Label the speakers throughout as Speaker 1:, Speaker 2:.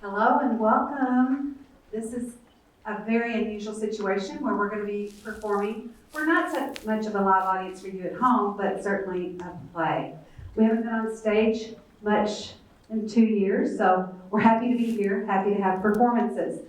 Speaker 1: Hello and welcome. This is a very unusual situation where we're going to be performing. We're not so much of a live audience for you at home, but certainly a play. We haven't been on stage much in 2 years, so we're happy to be here, happy to have performances.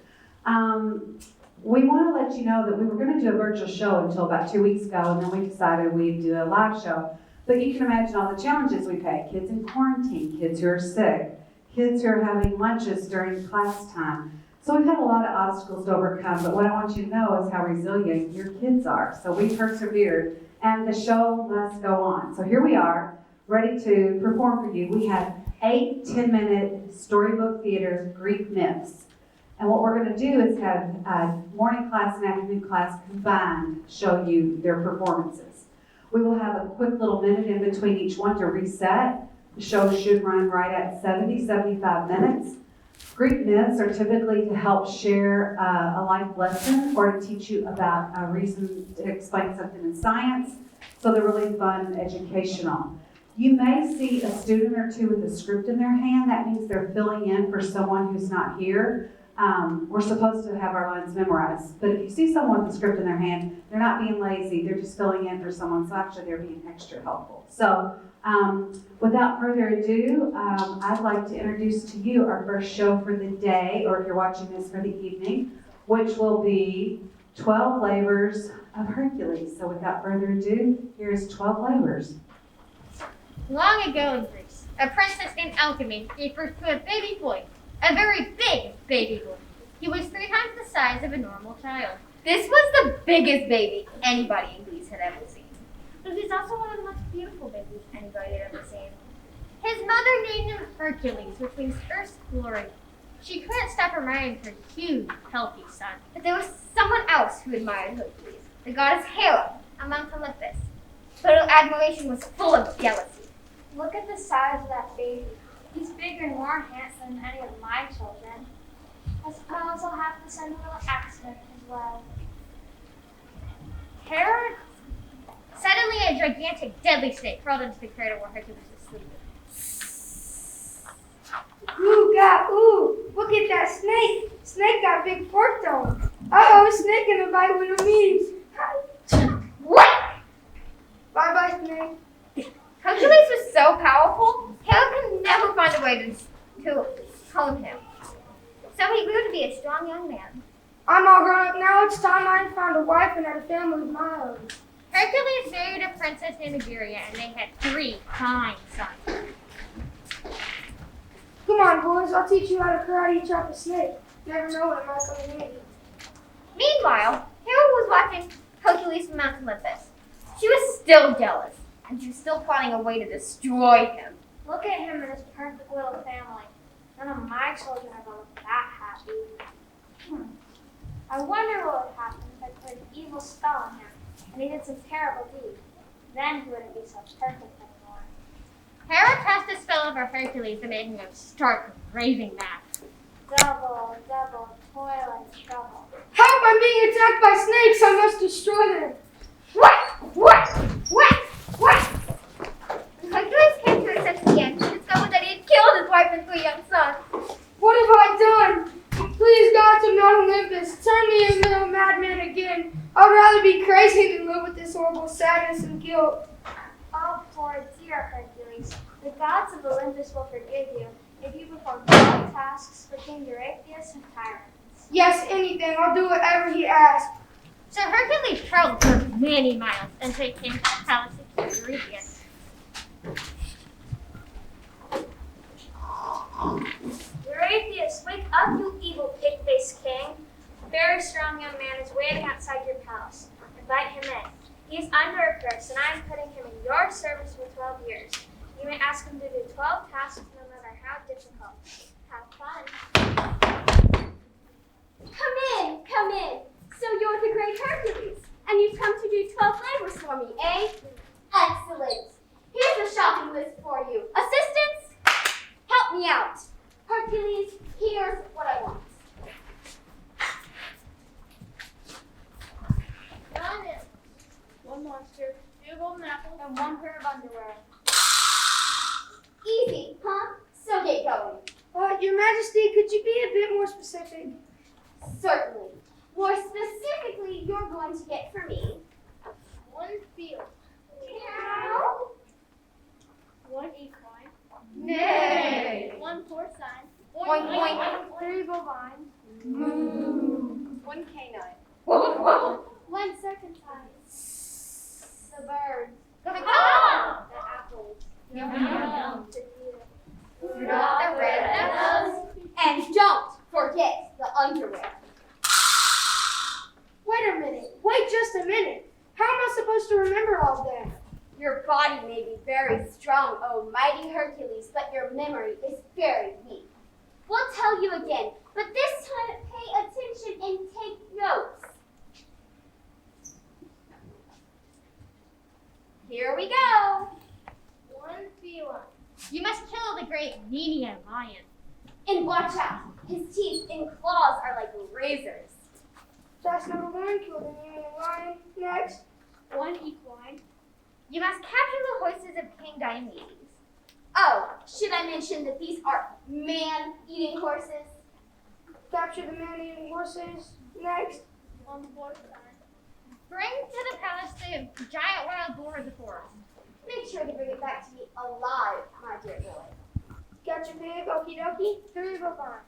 Speaker 1: We want to let you know that we were going to do a virtual show until about 2 weeks ago, and then we decided we'd do a live show. But you can imagine all the challenges we face. Kids in quarantine, kids who are sick, kids who are having lunches during class time. So we've had a lot of obstacles to overcome, but what I want you to know is how resilient your kids are. So we persevered, and the show must go on. So here we are, ready to perform for you. We have 8 10-minute storybook theater Greek myths. And what we're going to do is have morning class and afternoon class combined show you their performances. We will have a quick little minute in between each one to reset. The show should run right at 75 minutes. Greek myths are typically to help share a life lesson or to teach you about a reason to explain something in science. So they're really fun and educational. You may see a student or two with a script in their hand. That means they're filling in for someone who's not here. We're supposed to have our lines memorized, but if you see someone with a script in their hand, they're not being lazy, they're just filling in for someone, so actually they're being extra helpful. So without further ado, I'd like to introduce to you our first show for the day, or if you're watching this for the evening, which will be 12 Labors of Hercules. So without further ado, here's 12 Labors.
Speaker 2: Long ago in Greece, a princess named Alchemy gave birth to a baby boy. A very big baby boy. He was 3 times the size of a normal child. This was the biggest baby anybody in Greece had ever seen. But he's also one of the most beautiful babies anybody had ever seen. His mother named him Hercules, which means Earth's glory. She couldn't stop admiring her huge, healthy son. But there was someone else who admired Hercules, the goddess Hera, on Mount Olympus. But her admiration was full of jealousy.
Speaker 3: Look at the size of that baby. He's bigger and more handsome than any of my children. I suppose I'll have to send a little accident as well.
Speaker 2: Hera, suddenly a gigantic, deadly snake crawled into the cradle where Hercules was sleeping.
Speaker 4: Ooh, look at that snake. Snake got big fork though. Uh-oh, snake gonna bite one of me.
Speaker 2: What?
Speaker 4: Bye-bye, snake.
Speaker 2: Hercules was so powerful, Hera could never find a way to hold him. So he grew to be a strong young man.
Speaker 4: I'm all grown up now. It's time I found a wife and had a family of my own.
Speaker 2: Hercules married a princess named Iberia, and they had 3 fine sons.
Speaker 4: Come on, boys. I'll teach you how to karate chop a snake. Never know when it might come in handy.
Speaker 2: Meanwhile, Hera was watching Hercules from Mount Olympus. She was still jealous, and she was still plotting a way to destroy him.
Speaker 3: Look at him and his perfect little family. None of my children are going to be that happy. I wonder what would happen if I put an evil spell on him and he did some terrible deed. Then he wouldn't be so perfect anymore.
Speaker 2: Hera cast a spell over Hercules and made him start raving mad.
Speaker 3: Double toil and trouble.
Speaker 4: Help! I'm being attacked by snakes. I must destroy them.
Speaker 2: What? Hercules came to his senses again to discover that he had killed his wife and 3 young sons.
Speaker 4: What have I done? Please, gods of Mount Olympus, turn me into a madman again. I'd rather be crazy than live with this horrible sadness and guilt.
Speaker 3: Oh, poor dear Hercules. The gods of Olympus will forgive you if you perform 12 tasks for King Eurystheus and tyrants.
Speaker 4: Yes, anything. I'll do whatever he asks.
Speaker 2: So Hercules traveled for many miles until he came to the palace of King Eurystheus.
Speaker 3: Eurystheus, wake up, you evil pig-faced king. A very strong young man is waiting outside your palace. Invite him in. He is under a curse, and I am putting him in your service for 12 years. You may ask him to do 12 tasks, no matter how difficult. Have fun.
Speaker 5: Come in. So you're the great Hercules, and you've come to do 12 labors for me, eh? Excellent. Here's a shopping list for you. Assistants, help me out. Hercules, here's what I want.
Speaker 3: One monster, 2 golden apples, and 1 pair of underwear.
Speaker 5: Easy, huh? So get going.
Speaker 4: Your Majesty, could you be a bit more specific?
Speaker 5: Certainly. More specifically, you're going to get for me 1 field cow, 1 equine,
Speaker 2: Nay.
Speaker 5: 1 porcine,
Speaker 4: Oink, oink. 3 bovine.
Speaker 5: moo, 1 canine, 1 circumcised, the birds, the apples, the deer, the red nose, and don't forget the underwear.
Speaker 4: Wait just a minute. How am I supposed to remember all that?
Speaker 5: Your body may be very strong, O mighty Hercules, but your memory is very weak. We'll tell you again, but this time pay attention and take notes. Here we go. 1 feline.
Speaker 2: You must kill the great Nemean lion.
Speaker 5: And watch out. His teeth and claws are like razors.
Speaker 4: Task number 1, kill the Nemean lion. Next.
Speaker 5: 1 equine.
Speaker 2: You must capture the horses of King Diomedes.
Speaker 5: Oh, should I mention that these are man-eating horses?
Speaker 4: Capture the man-eating horses. Next.
Speaker 5: 1 porcine.
Speaker 2: Bring to the palace the giant wild boar of the forest.
Speaker 5: Make sure to bring it back to me alive, my dear boy.
Speaker 4: Capture pig. Okie dokie. 3 bovine.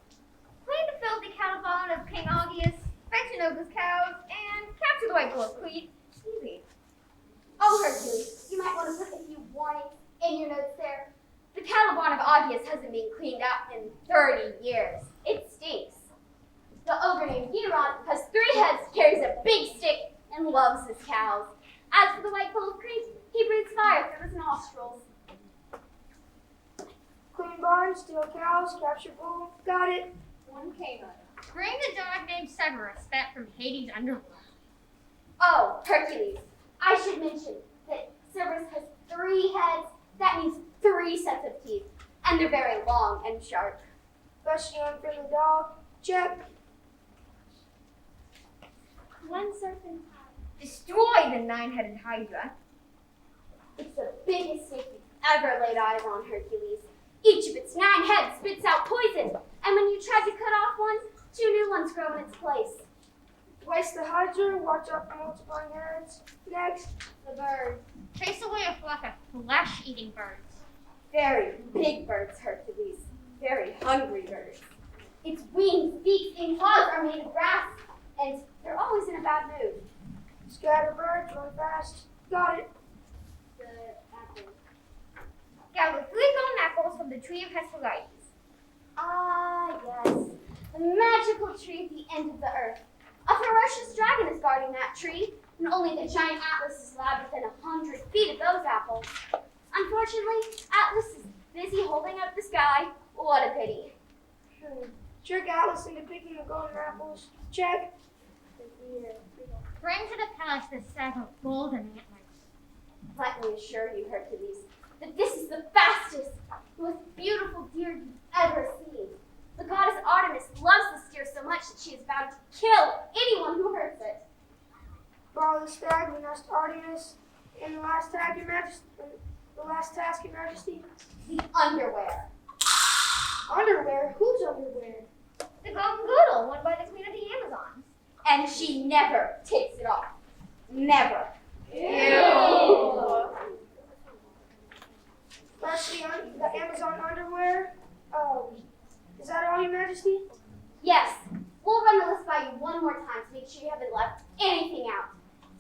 Speaker 2: Clean the filthy cattle barn of King Augeas, fetch Inoga's cows, and capture the white bull of Crete. Easy.
Speaker 5: Oh, Hercules, you might want to put a few warnings in your notes there. The cattle barn of Augeas hasn't been cleaned out in 30 years. It stinks. The ogre named Euron has 3 heads, carries a big stick, and loves his cows. As for the white bull of Crete, he breathes fire through his nostrils.
Speaker 4: Clean barn. Steal cows. Capture bull. Got it.
Speaker 5: 1 canine.
Speaker 2: Bring the dog named Cerberus back from Hades' underworld.
Speaker 5: Oh, Hercules, I should mention that Cerberus has 3 heads. That means 3 sets of teeth, and they're very long and sharp.
Speaker 4: Best young for the dog. Check.
Speaker 5: 1 serpentine.
Speaker 2: Destroy the 9-headed Hydra.
Speaker 5: It's the biggest snake you've ever laid eyes on, Hercules. Each of its 9 heads spits out poison, and when you try to cut off one, 2 new ones grow in its place.
Speaker 4: Waste the hydra. Watch out for multiplying heads. Next.
Speaker 5: The birds.
Speaker 2: Chase away a flock of flesh-eating birds.
Speaker 5: Very big birds, Hercules. Very hungry birds. Its wings, beaks, and claws are made of grass, and they're always in a bad mood.
Speaker 4: Scatter birds. Run fast. Got it.
Speaker 5: The apples.
Speaker 2: Gather 3 golden apples from the tree of Hesperides.
Speaker 5: Ah, yes. The magical tree at the end of the earth. A ferocious dragon is guarding that tree, and only the giant Atlas is allowed within 100 feet of those apples. Unfortunately, Atlas is busy holding up the sky. What a pity.
Speaker 4: Trick Atlas into picking the golden apples. Check.
Speaker 2: Bring to the palace the sack of golden antlers.
Speaker 5: Let me assure you, Hercules, that this is the fastest, most beautiful deer you've ever seen. The goddess Artemis loves this deer so much that she is bound to kill anyone who hurts it.
Speaker 4: Borrow the stag. We asked Artemis. And the last task, Your Majesty.
Speaker 5: The underwear.
Speaker 4: Underwear? Whose underwear?
Speaker 2: The golden girdle won by the queen of the Amazons.
Speaker 5: And she never takes it off. Never.
Speaker 2: Ew.
Speaker 4: First, the Amazon underwear. Is that all, Your Majesty?
Speaker 5: Yes. We'll run the list by you one more time to make sure you haven't left anything out.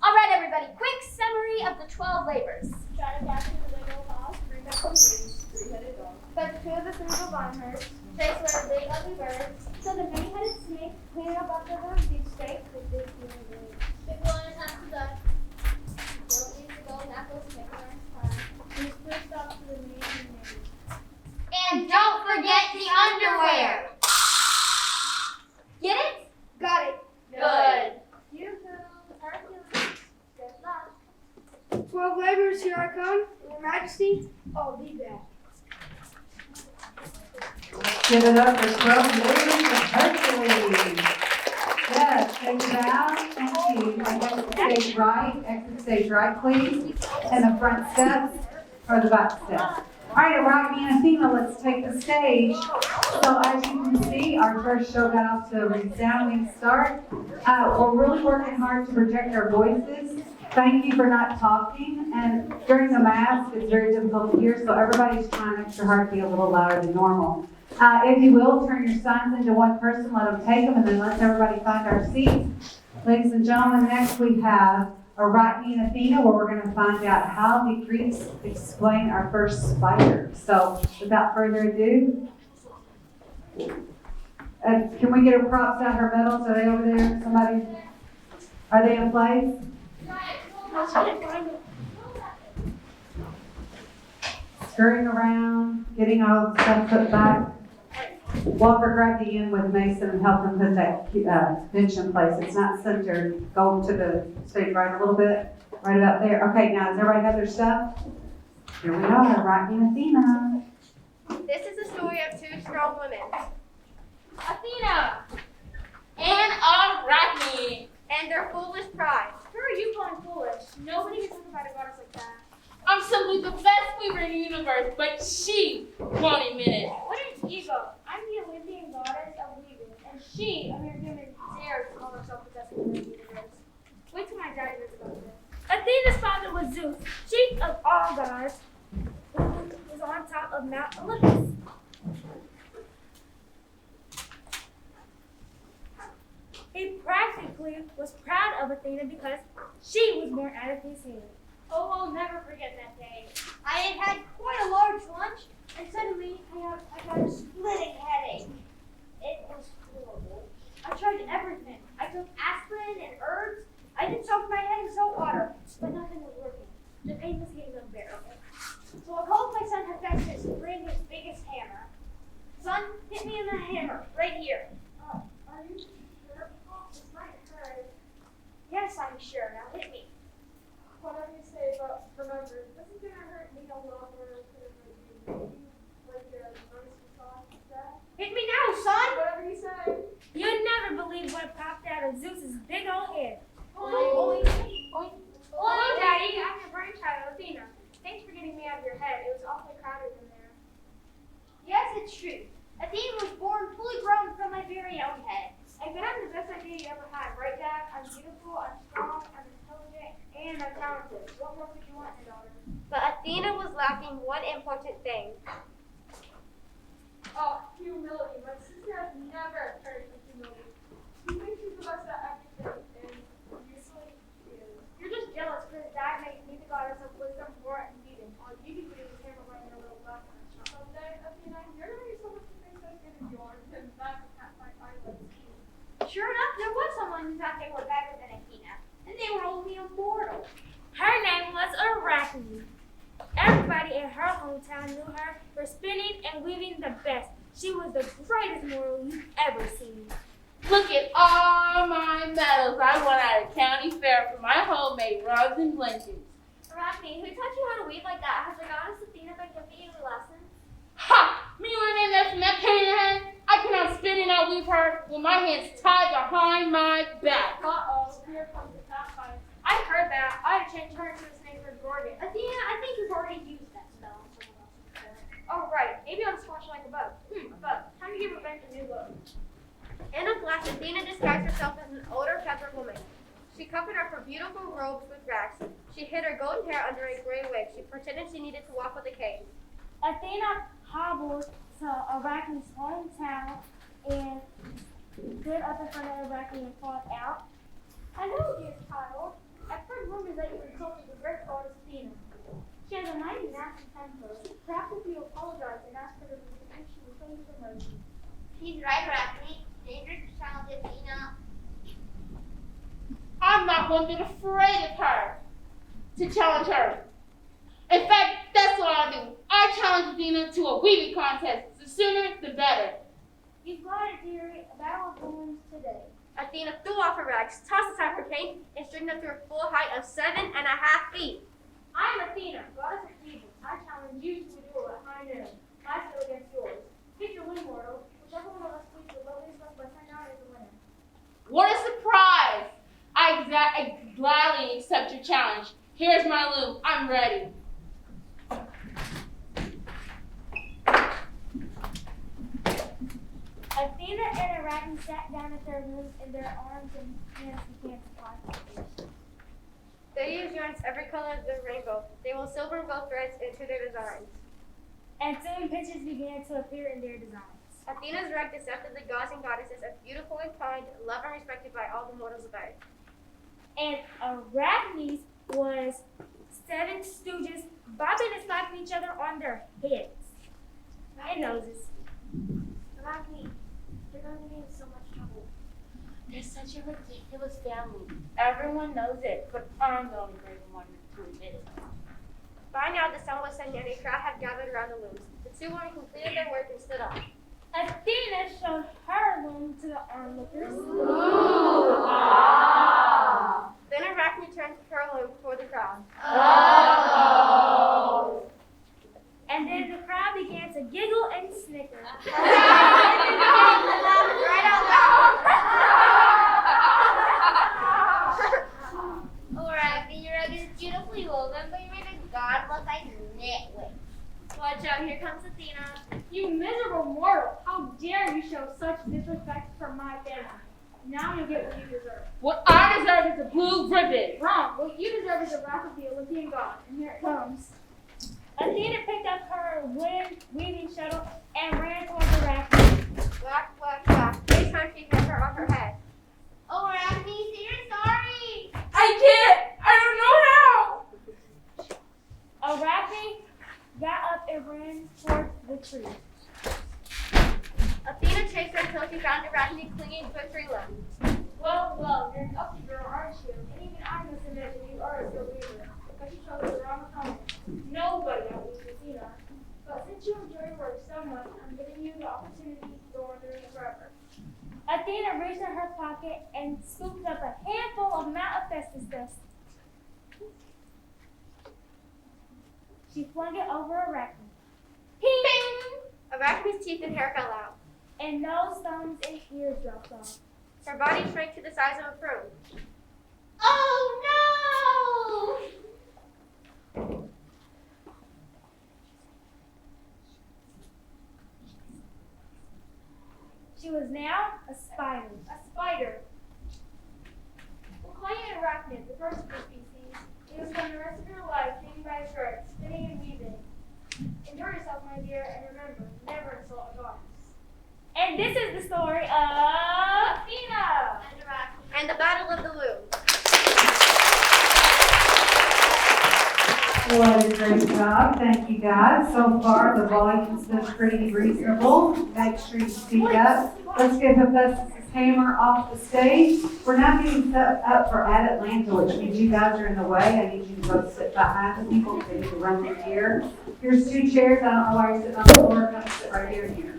Speaker 5: All right, everybody. Quick summary of the 12 labors.
Speaker 3: Try to capture the big old house, bring back home babies, 3-headed dog.
Speaker 4: Fetch 2 of the 3 bovine herds.
Speaker 3: Chase away a big ugly bird.
Speaker 5: So the many-headed snake,
Speaker 4: Clean up after the beef steak with big human beings.
Speaker 3: Big one and half the duck. Don't use the golden apples to make a nice pie. Use 3 stops for the meat and maybe.
Speaker 2: And don't forget the underwear.
Speaker 5: get it?
Speaker 4: Got it.
Speaker 2: Good.
Speaker 3: Hercules. Good luck.
Speaker 4: 12 laborers, here I come. Your Majesty, I'll be back.
Speaker 1: Give it up for 12 Labors of Hercules. Yes, take it down. Thank you. Exit stage right, please. And the front steps or the back steps. All right, Rocky and Athena, let's take the stage. So as you can see, our first show got off to a resounding start. We're really working hard to project our voices. Thank you for not talking. And during the mask, it's very difficult to hear, so everybody's trying extra hard to be a little louder than normal. If you will, turn your signs into one person, let them take them, and then let's everybody find our seats. Ladies and gentlemen, next we have Rocky and Athena, where we're going to find out how the Greeks explain our first spider. So, without further ado, can we get her props out, her medals? Are they over there? Somebody? Are they in place? Scurrying around, getting all the stuff put back. Walker, grab the end with Mason and help him put that bench in place. It's not centered. Go to the stage right a little bit. Right about there. Okay, now does everybody have their stuff? Here we are, Rocky and Athena.
Speaker 5: This is the story of two strong women.
Speaker 2: Athena! And Rocky!
Speaker 5: And their foolish pride.
Speaker 3: Who are you calling foolish? Nobody can talk about a goddess like that.
Speaker 6: I'm simply the best weaver in the universe, but she won't admit it.
Speaker 3: What is ego? I'm the Olympian goddess of weaving, and she, a mere human, dares to call herself the best weaver in the universe. Wait till my dad hears about this. Athena's father was Zeus, chief of all gods, who was on top of Mount Olympus. He practically was proud of Athena because she was born out of his hand. Oh, I'll never forget that day.
Speaker 5: I had had quite a large lunch, and suddenly I got a splitting headache. It was horrible. I tried everything. I took aspirin and herbs. I even soaked my head in salt water, but nothing was working. The pain was getting unbearable. So I called my son Hephaestus to bring his biggest hammer. Son, hit me in the hammer, right here.
Speaker 3: Are you sure? This might hurt. Yes, I'm sure. Now hit me. Whatever you say, but remember, this is gonna hurt me a lot more than like a nice massage instead.
Speaker 5: Hit me now, son!
Speaker 3: Whatever you say.
Speaker 2: You'd never believe what popped out of Zeus's big old head.
Speaker 3: Hello, Daddy. I'm your brainchild, Athena. Thanks for getting me out of your head. It was awfully crowded in there.
Speaker 5: Yes, it's true. Athena was born fully grown from my very own head.
Speaker 3: I bet I'm the best idea you ever had, right, Dad? I'm beautiful, I'm strong, I'm intelligent, and I'm talented. What more could you want, my daughter?
Speaker 5: But Athena was lacking one important thing.
Speaker 3: Oh, humility. My sister has never heard of humility. She thinks she's the best at everything, and usually she is. You're just jealous because Dad makes me the goddess of wisdom, war, and beauty. All you can do is hammer away in a little glass on a shop. Someday, Athena, you're going to be someone who thinks as good as you are, and that's a cat fight I like to see.
Speaker 5: Sure enough, there was someone who thought they were better than Athena, and they were only a mortal.
Speaker 2: Her name was Arachne. Everybody in her hometown knew her for spinning and weaving the best. She was the greatest mortal you've ever seen.
Speaker 6: Look at all my medals I won at a county fair for my homemade rugs and blankets.
Speaker 5: Arachne, who taught you how to weave like that? Has the goddess Athena been giving you lessons?
Speaker 6: Ha! Me learning that from that pain in her hand? I cannot spin and out weave her with my hands tied behind my back.
Speaker 3: Uh-oh, here comes the cat fight. I heard that. I had to change her into a snake for Gorgon.
Speaker 5: Athena, I think you've already used that spell on someone else before.
Speaker 3: Oh, right. Maybe I'll squash like a bug. But time to give revenge a new look.
Speaker 5: In a flash, Athena disguised herself as an older pepper woman. She covered up her beautiful robes with rags. She hid her golden hair under a gray wig. She pretended she needed to walk with a cane.
Speaker 2: Athena hobbled to Arachne's hometown and stood up in front of Arachne and called out,
Speaker 3: Hello, dear child. I've heard rumors that you insulted the great goddess Athena. She has a mighty nasty temper. Perhaps if you apologize and ask her to forgive, she will show you some mercy.
Speaker 5: She's right, Arachne. Dangerous child, Athena.
Speaker 6: I'm not one bit afraid of her to challenge her. In fact, that's what I do. I challenge Athena to a weaving contest. The sooner, the better.
Speaker 3: You've got it, dearie. A battle of wounds today.
Speaker 5: Athena threw off her rags, tossed aside her cane, and straightened up to her full height of 7.5 feet.
Speaker 3: I'm Athena, goddess of evil. I challenge you to a duel at high noon. My skill against yours. Pick your win, mortal. Whichever one of us pleads the lowest of by $10 is the winner.
Speaker 6: What a surprise! I gladly accept your challenge. Here's my loom. I'm ready.
Speaker 3: Athena and Arachne sat down at their rooms, and their arms and hands began to plot.
Speaker 2: They use yarns every color of the rainbow. They will silver and gold threads into their designs.
Speaker 3: And soon pictures began to appear in their designs.
Speaker 2: Athena's rug accepted the gods and goddesses as beautiful and kind, loved and respected by all the mortals of earth.
Speaker 3: And Arachne's was 7 stooges bobbing and slapping each other on their heads and noses.
Speaker 5: Arachne, you're going to be in so much trouble.
Speaker 6: They're such a ridiculous family. Everyone knows it, but I'm the only brave one to admit it.
Speaker 2: By now the sun was setting and a crowd had gathered around the looms. The 2 women completed their work and stood up.
Speaker 3: Athena showed her loom to the onlookers.
Speaker 2: Then Arachne turned her loom toward the crowd.
Speaker 3: And then the crowd began to giggle and snicker.
Speaker 2: Right out loud.
Speaker 5: Arachne, your rug is beautifully woven, but you made a god look like nitwit.
Speaker 2: Watch out, here comes Athena.
Speaker 3: You miserable mortal! How dare you show such disrespect for my family? Now you get what you deserve.
Speaker 6: What I deserve is a blue ribbon.
Speaker 3: Wrong. What you deserve is the wrath of the Olympian god. And here it comes. Athena picked up her weaving shuttle and ran towards Arachne.
Speaker 2: Whack, whack, whack. This time she hit her on her head.
Speaker 5: Oh, Arachne, say you're sorry.
Speaker 6: I can't. I don't know how.
Speaker 3: Arachne got up and ran towards the tree.
Speaker 2: Athena chased her until she found Arachne clinging to a tree limb.
Speaker 3: Well, you're an uppity girl, aren't you? And even I must admit that you are a still weaver. Because you chose the wrong opponent. Nobody outweighs Athena. But since you enjoy your work so much, I'm giving you the opportunity to go on doing it forever. Athena reached in her pocket and scooped up a handful of Mount Hephaestus dust. She flung it over Arachne. Ping!
Speaker 2: Arachne's teeth and hair fell out.
Speaker 3: And nose, thumbs, and ears dropped off.
Speaker 2: Her body shrank to the size of a prune.
Speaker 5: Oh no!
Speaker 3: She was now a spider. A spider. We'll call you Arachnid, the first of the species. You will spend the rest of your life hanging by a thread, spinning and weaving. Enjoy yourself, my dear, and remember, never insult a goddess. And this is the story of Athena
Speaker 5: And Arachne.
Speaker 2: And the Battle of the Loom.
Speaker 1: What a great job. Thank you guys. So far, the volume's been pretty reasonable. Make sure you speak up. Let's get Hephaestus' hammer off the stage. We're now getting set up for Atlanta, which means you guys are in the way. I need you to both sit behind the people so you can run through here. Here's 2 chairs. I don't know why you're sitting on the floor. Come sit right here and here.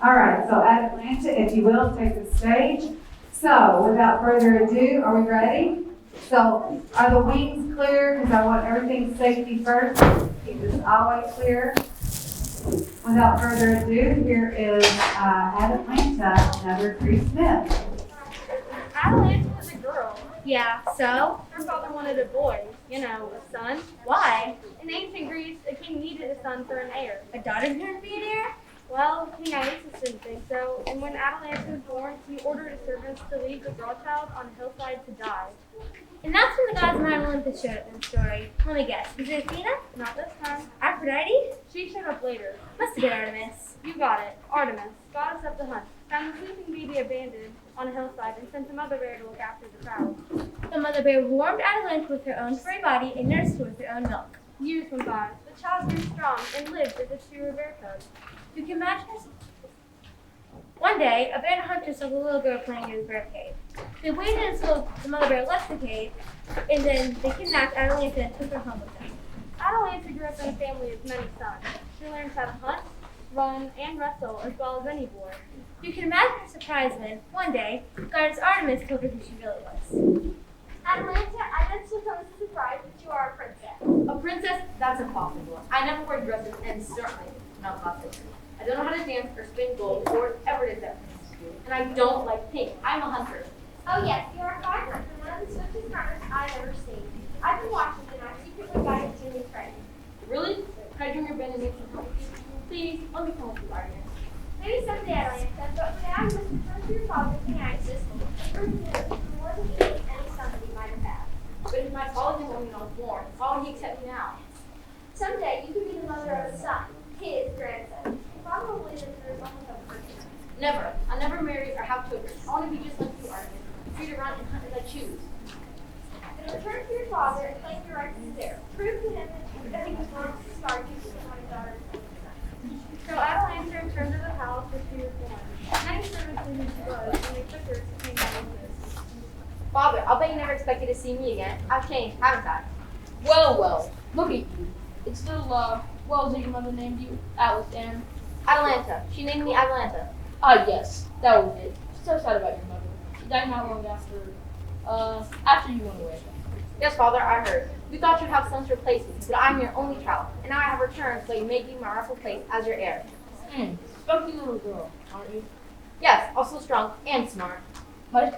Speaker 1: All right, so Atlanta, if you will, take the stage. So, without further ado, are we ready? So, are the wings clear? Because I want everything safety first. Keep this always clear. Without further ado, here is Atlanta, another Cree Smith.
Speaker 2: Atalanta was a girl.
Speaker 3: Yeah, so?
Speaker 2: Her father wanted a boy, a son.
Speaker 3: Why?
Speaker 2: In ancient Greece, a king needed a son for an heir.
Speaker 3: A daughter couldn't be an heir?
Speaker 2: Well, King Isis didn't think so, and when Atalanta was born, he ordered his servants to leave the girl child on a hillside to die.
Speaker 3: And that's when the gods of Mount Olympus showed up in the story. Let me guess. Was it Athena?
Speaker 2: Not this time.
Speaker 3: Aphrodite?
Speaker 2: She showed up later.
Speaker 3: Must have been Artemis.
Speaker 2: You got it. Artemis, goddess of the hunt, found the sleeping baby abandoned on a hillside and sent the mother bear to look after the crowd.
Speaker 3: The mother bear warmed Atalanta with her own furry body and nursed her with her own milk.
Speaker 2: Years went by. The child grew strong and lived as if she were a bear cub.
Speaker 3: You can imagine herself. One day, a band of hunters saw the little girl playing in the bear cave. They waited until the mother bear left the cave, and then they kidnapped Atalanta and took her home with them.
Speaker 2: Atalanta grew up in a family of many sons. She learned how to hunt, run, and wrestle as well as any boy.
Speaker 3: You can imagine her surprise when, one day, goddess Artemis told her who she really was.
Speaker 5: Atalanta, I bet you come as a surprise that you are a princess.
Speaker 7: A princess? That's impossible. I never wear dresses and certainly not costumes. I don't know how to dance or spin gold or whatever it is that princesses do. And I don't like pink. I'm a hunter.
Speaker 5: Oh yes, you are a fine hunter, one of the swiftest runners I've ever seen. I've been watching you and I secretly guided you in training.
Speaker 7: Really? Can I join your band and make some help? Please, let me come with you, Artemis.
Speaker 3: Maybe someday, Atlanta, but for now, you must return to your father, King Isis, and prove to him that you're more than any son that he might have had.
Speaker 7: But if my father didn't want me when I was born, why would he accept me now?
Speaker 3: Someday, you could be the mother of a son, his grandson. Your father will believe that there is only hope for you.
Speaker 7: Never. I'll never marry or have children. I want to be just like you, Artemis. Free to run and hunt as I choose.
Speaker 3: Then return to your father and claim your rights as heir. Prove to him that he was wrong to discard you to become his daughter's son. So Atalanta returned to the palace where she was born. Many servants knew who she was, and they took her to King Midas.
Speaker 7: Father, I'll bet you never expected to see me again. I've changed, haven't I? Well, well. Look at you. It's still, what was it your mother named you? Atlas and? Atalanta. She named me Atalanta. Ah, yes. That was it. So sad about your mother. She died not long after you went away. Yes, Father, I heard. You thought you'd have sons to replace me, but I'm your only child, and now I have returned so you may give my rightful place as your heir. Spunky little girl, aren't you? Yes, also strong and smart. My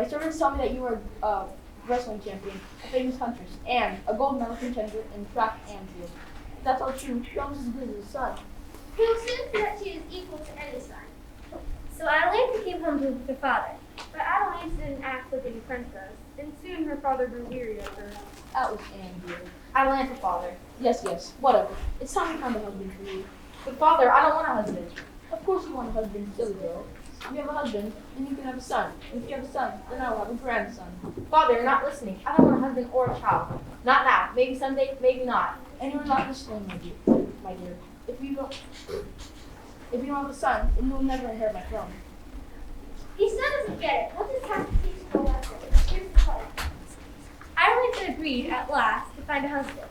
Speaker 7: servants tell me that you are a wrestling champion, a famous huntress, and a gold medal contender in track and field. If that's all true, you're almost as good as his son.
Speaker 3: He will soon see that she is equal to any son. So Atalanta came home to live with her father. But Atalanta didn't act like any princess, and soon her father grew weary of her.
Speaker 7: Atlas and dear. Atalanta, father. Yes, whatever. It's time to find a husband for you. But father, I don't want a husband. Of course you want a husband, silly girl. If you have a husband, then you can have a son. And if you have a son, then I will have a grandson. Father, you're not listening. I don't want a husband or a child. Not now. Maybe someday, maybe not. And you're not listening, my dear. If you don't have a son, then you will never inherit my throne.
Speaker 3: He still doesn't get it. We'll just have to teach him a lesson. Here's the plan. Atalanta agreed at last to find a husband.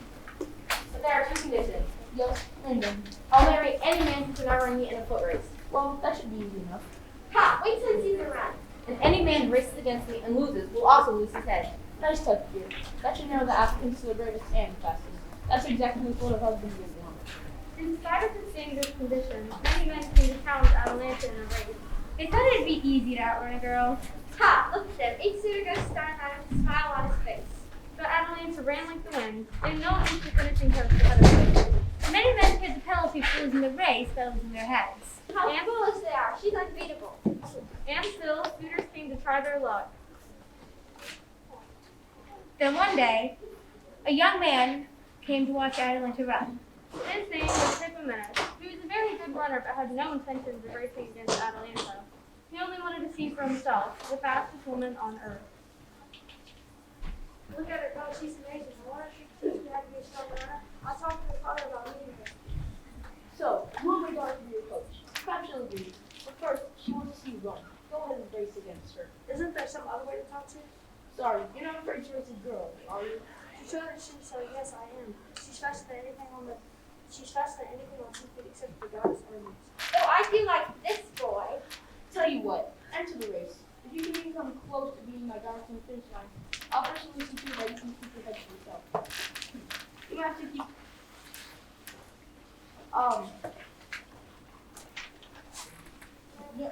Speaker 7: But there are two conditions. Yes, and then I'll marry any man who can outrun me in a foot race. Well, that should be easy enough.
Speaker 3: Ha! Wait till you see the run.
Speaker 7: And any man who races against me and loses will also lose his head. Nice touch, dear. That should narrow the applicants to the bravest and fastest. That's exactly the sort of husband you want.
Speaker 3: In spite of the standard conditions, many men came to challenge Atalanta in a race. They thought it'd be easy to outrun a girl. Ha! Look at them. Each suitor goes starting out with a smile on his face. But Atalanta ran like the wind. They no one reached the finishing post ahead of her. Many men paid the penalty for losing the race by losing their heads. How foolish they are. She's unbeatable. And still, suitors came to try their luck. Then one day, a young man came to watch Atalanta run. His name was Midas. He was a very good runner but had no intentions of racing against Atalanta. He only wanted to see for himself the fastest woman on earth. Look at her go, she's amazing. I wonder if she could have me a strong runner. I'll talk to her father about meeting her.
Speaker 7: So, you want my daughter to be your coach. Perhaps she'll agree. But first, she wants to see you run. Go ahead and race against her.
Speaker 3: Isn't there some other way to talk to her?
Speaker 7: Sorry, you're not afraid to race a girl, are you?
Speaker 3: She showed her she said, yes, I am. She's faster than anything on 2 feet except for God's armies.
Speaker 5: Oh, I do like this boy.
Speaker 7: Tell you what, enter the race. If you can even come close to beating my daughter from the finish line, I'll personally see to it that you can keep your head to yourself. You might have to keep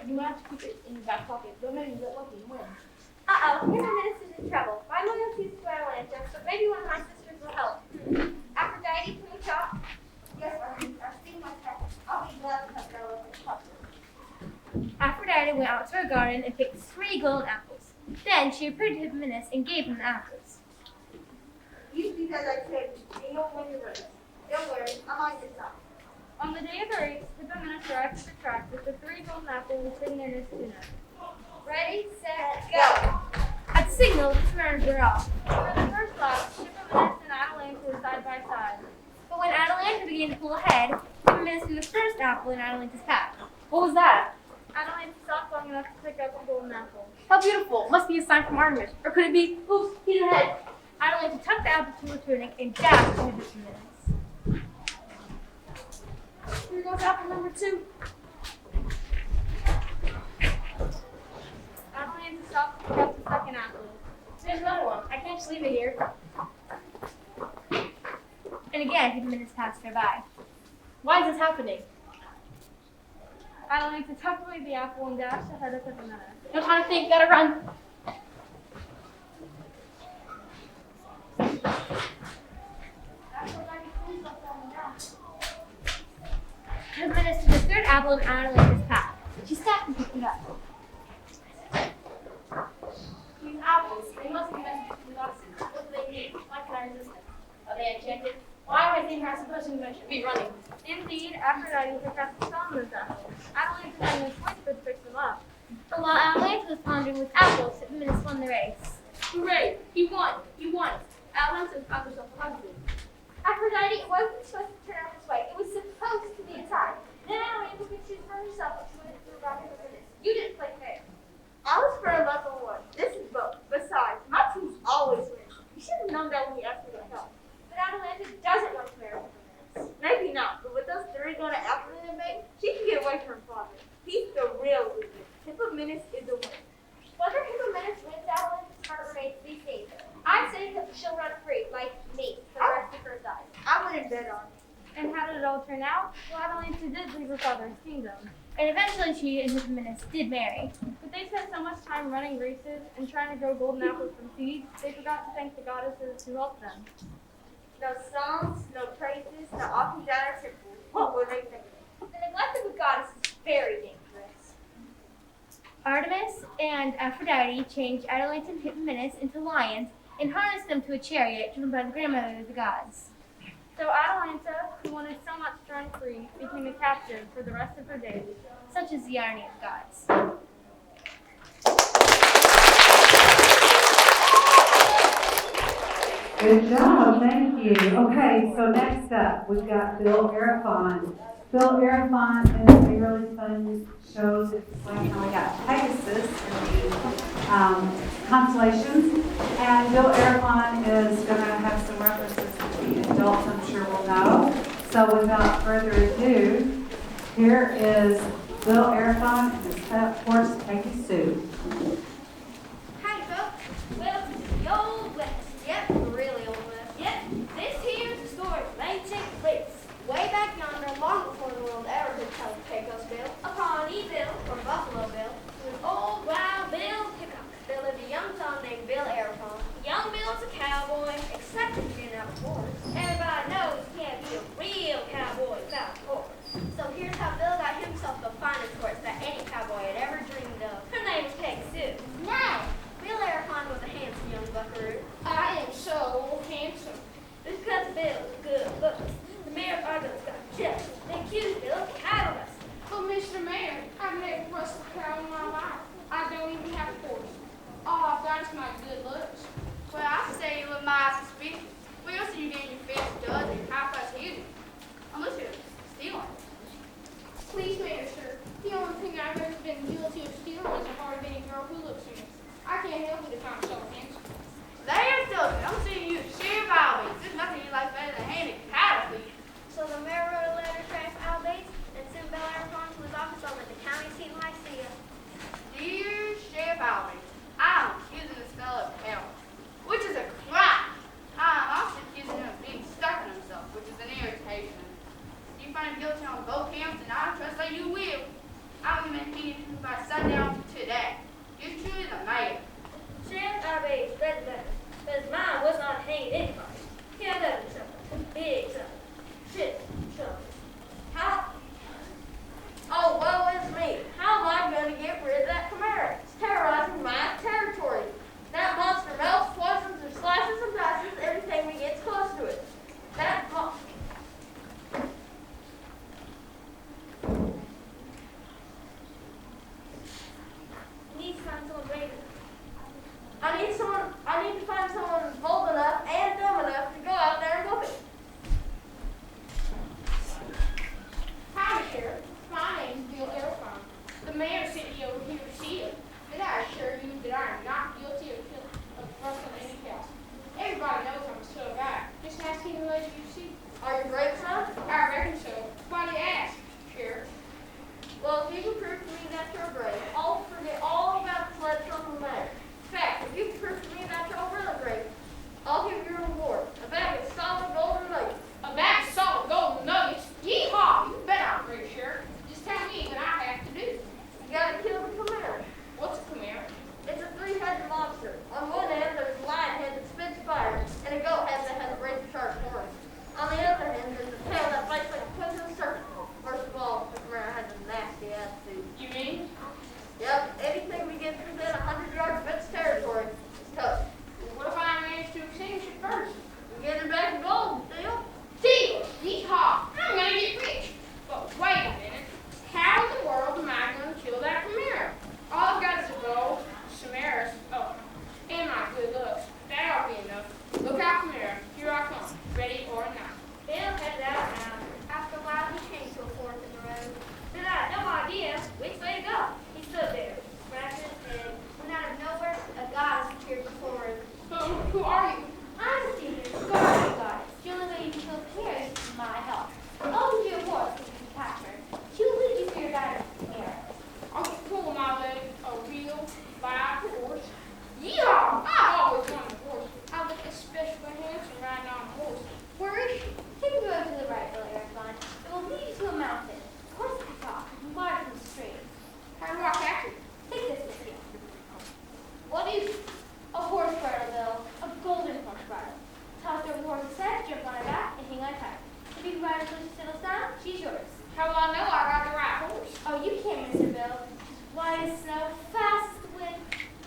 Speaker 7: you might have to keep it in your back pocket. Don't maybe get lucky and win.
Speaker 3: Uh-oh, here's a minister's in trouble. My loyalty is to Atalanta, but maybe one of my sisters will help. Aphrodite, can we talk?
Speaker 5: Yes, our speaking my pet. I'll be glad to have girl with the
Speaker 2: Aphrodite went out to her garden and picked 3 golden apples. Then she appeared to Midas and gave him the apples.
Speaker 5: You because I said you don't win the race. Don't worry, I'm on your side.
Speaker 3: On the day of the race, Hippomenes arrived at the track with the 3 golden apples hidden in his tunic.
Speaker 5: Ready, set, go.
Speaker 2: At the signal, the 2 runners were off.
Speaker 3: For the first lap, Hippomenes and Atalanta were side by side.
Speaker 2: But when Atalanta began to pull ahead, Midas threw the first apple in Atalanta's path. What was that?
Speaker 3: Atalanta stopped long enough to pick up a golden apple.
Speaker 2: How beautiful. Must be a sign from Artemis. Or could it be, oops, he's ahead. Atalanta tucked the apple to her tunic and dashed to Midas.
Speaker 3: Here goes apple number 2. Atalanta stopped to pick up the second apple.
Speaker 2: There's another one. I can't just leave it here. And again, Hippomenes passed her by. Why is this happening?
Speaker 3: Atalanta tucked away the apple and dashed ahead of Hippomenes.
Speaker 2: No time to think, gotta run. Hippomenes took the 3rd apple in Atalanta's path. up and picked it up.
Speaker 7: These apples, they must be messages from goddesses. What do they mean? Why can I resist them? Are they enchanted? Why am I thinking I'm supposed to be running?
Speaker 3: Indeed, Aphrodite picked up the stone with apples. Adeline and the twins could pick them up.
Speaker 2: But while Atalanta was pondering with apples, Midas won the race.
Speaker 7: Hooray! He won! He won! Atalanta found herself a husband.
Speaker 3: Aphrodite, it wasn't supposed to turn out this way. It was supposed to be a tie. Then Atalanta could choose for herself if she wanted to prove back her goodness. You didn't play fair. I was for a level 1. This is both. Besides, my teams always win. You should have known that when you asked me to help. But Atalanta doesn't want to marry Hippomenes. Maybe not, but with those 3 going to Atalanta make, she can get away from her father. He's the real loser. Hippomenes is the winner. Whether Hippomenes wins Atalanta's heart remains to be seen. I'd say that she'll run free, like me, for the rest of her life. I wouldn't bet on it. And how did it all turn out? Well, Atalanta did leave her father's kingdom.
Speaker 2: And eventually she and Hippomenes did marry.
Speaker 3: But they spent so much time running races and trying to grow golden apples from seeds, they forgot to thank the goddesses who helped them. No songs, no praises, no offerings at our temple. What were they thinking? The neglect of a goddess is very dangerous.
Speaker 2: Artemis and Aphrodite changed Atalanta and Hippomenes into lions and harnessed them to a chariot driven by the grandmother of the gods.
Speaker 3: So Atalanta, who wanted so much to run free, became a captive for the rest of her days.
Speaker 2: Such is the irony of the gods.
Speaker 1: Good job, thank you. Okay, so next up, we've got Bill Arafon. Bill Arafon is a really fun show to explain how we got Pegasus in the constellations. And Bill Arafon is going to have some references to the adults I'm sure will know. So without further ado, here is Bill Arafon and his horse Pegasus.
Speaker 3: Hi, folks. Welcome to the Old West. Yep, the really Old West. Yep, this here's the story of ancient place. Way back yonder, long before the world ever could tell of Pecos Bill, a Pawnee Bill, or Buffalo Bill, was old wild Bill Hickok. There lived a young son named Bill Arafon. Young Bill's a cowboy, except if you're not a horse. Everybody knows you can't be a real cowboy without a horse. So here's how Bill got himself the finest horse that any cowboy had ever dreamed of. Her name was Pegasus. Now, Bill Arafon was a handsome young buckaroo.
Speaker 4: I am so handsome.
Speaker 3: Because Bill was good looking. The mayor arguments got jealous. They accused Bill of cattle rustling.
Speaker 4: But Mr. Mayor, I've never rustled a cow in my life. I don't even have a horse. All I've got is my good looks.
Speaker 8: Well, I say you look mighty suspicious. We also you getting your face done and half-ass hidden. Unless you're stealing.
Speaker 4: Please, Mayor, sir. The only thing I've ever been guilty of stealing is a hard-hitting girl who looks at me. I can't help it if I'm so handsome.
Speaker 8: There's Dustin. I'm seeing you sheer violence. There's nothing you like better than handing cattle feed.
Speaker 3: So the mayor wrote a letter to Al Bates and sent Bill Arafon to his office over at the county seat in Lycia.
Speaker 8: Dear Sheriff Albany, I'm accusing this fellow of hell, which is a crime. I'm also accusing him of being stuck in himself, which is an irritation. If you find him guilty on both counts, and I trust that you will, I'm going to hang him by sundown today. You're truly the mayor.
Speaker 3: Sheriff Al Bates read the letter, but his mind was not hanging anybody. He had done something, big something. Shit, trouble.
Speaker 5: flies so fast with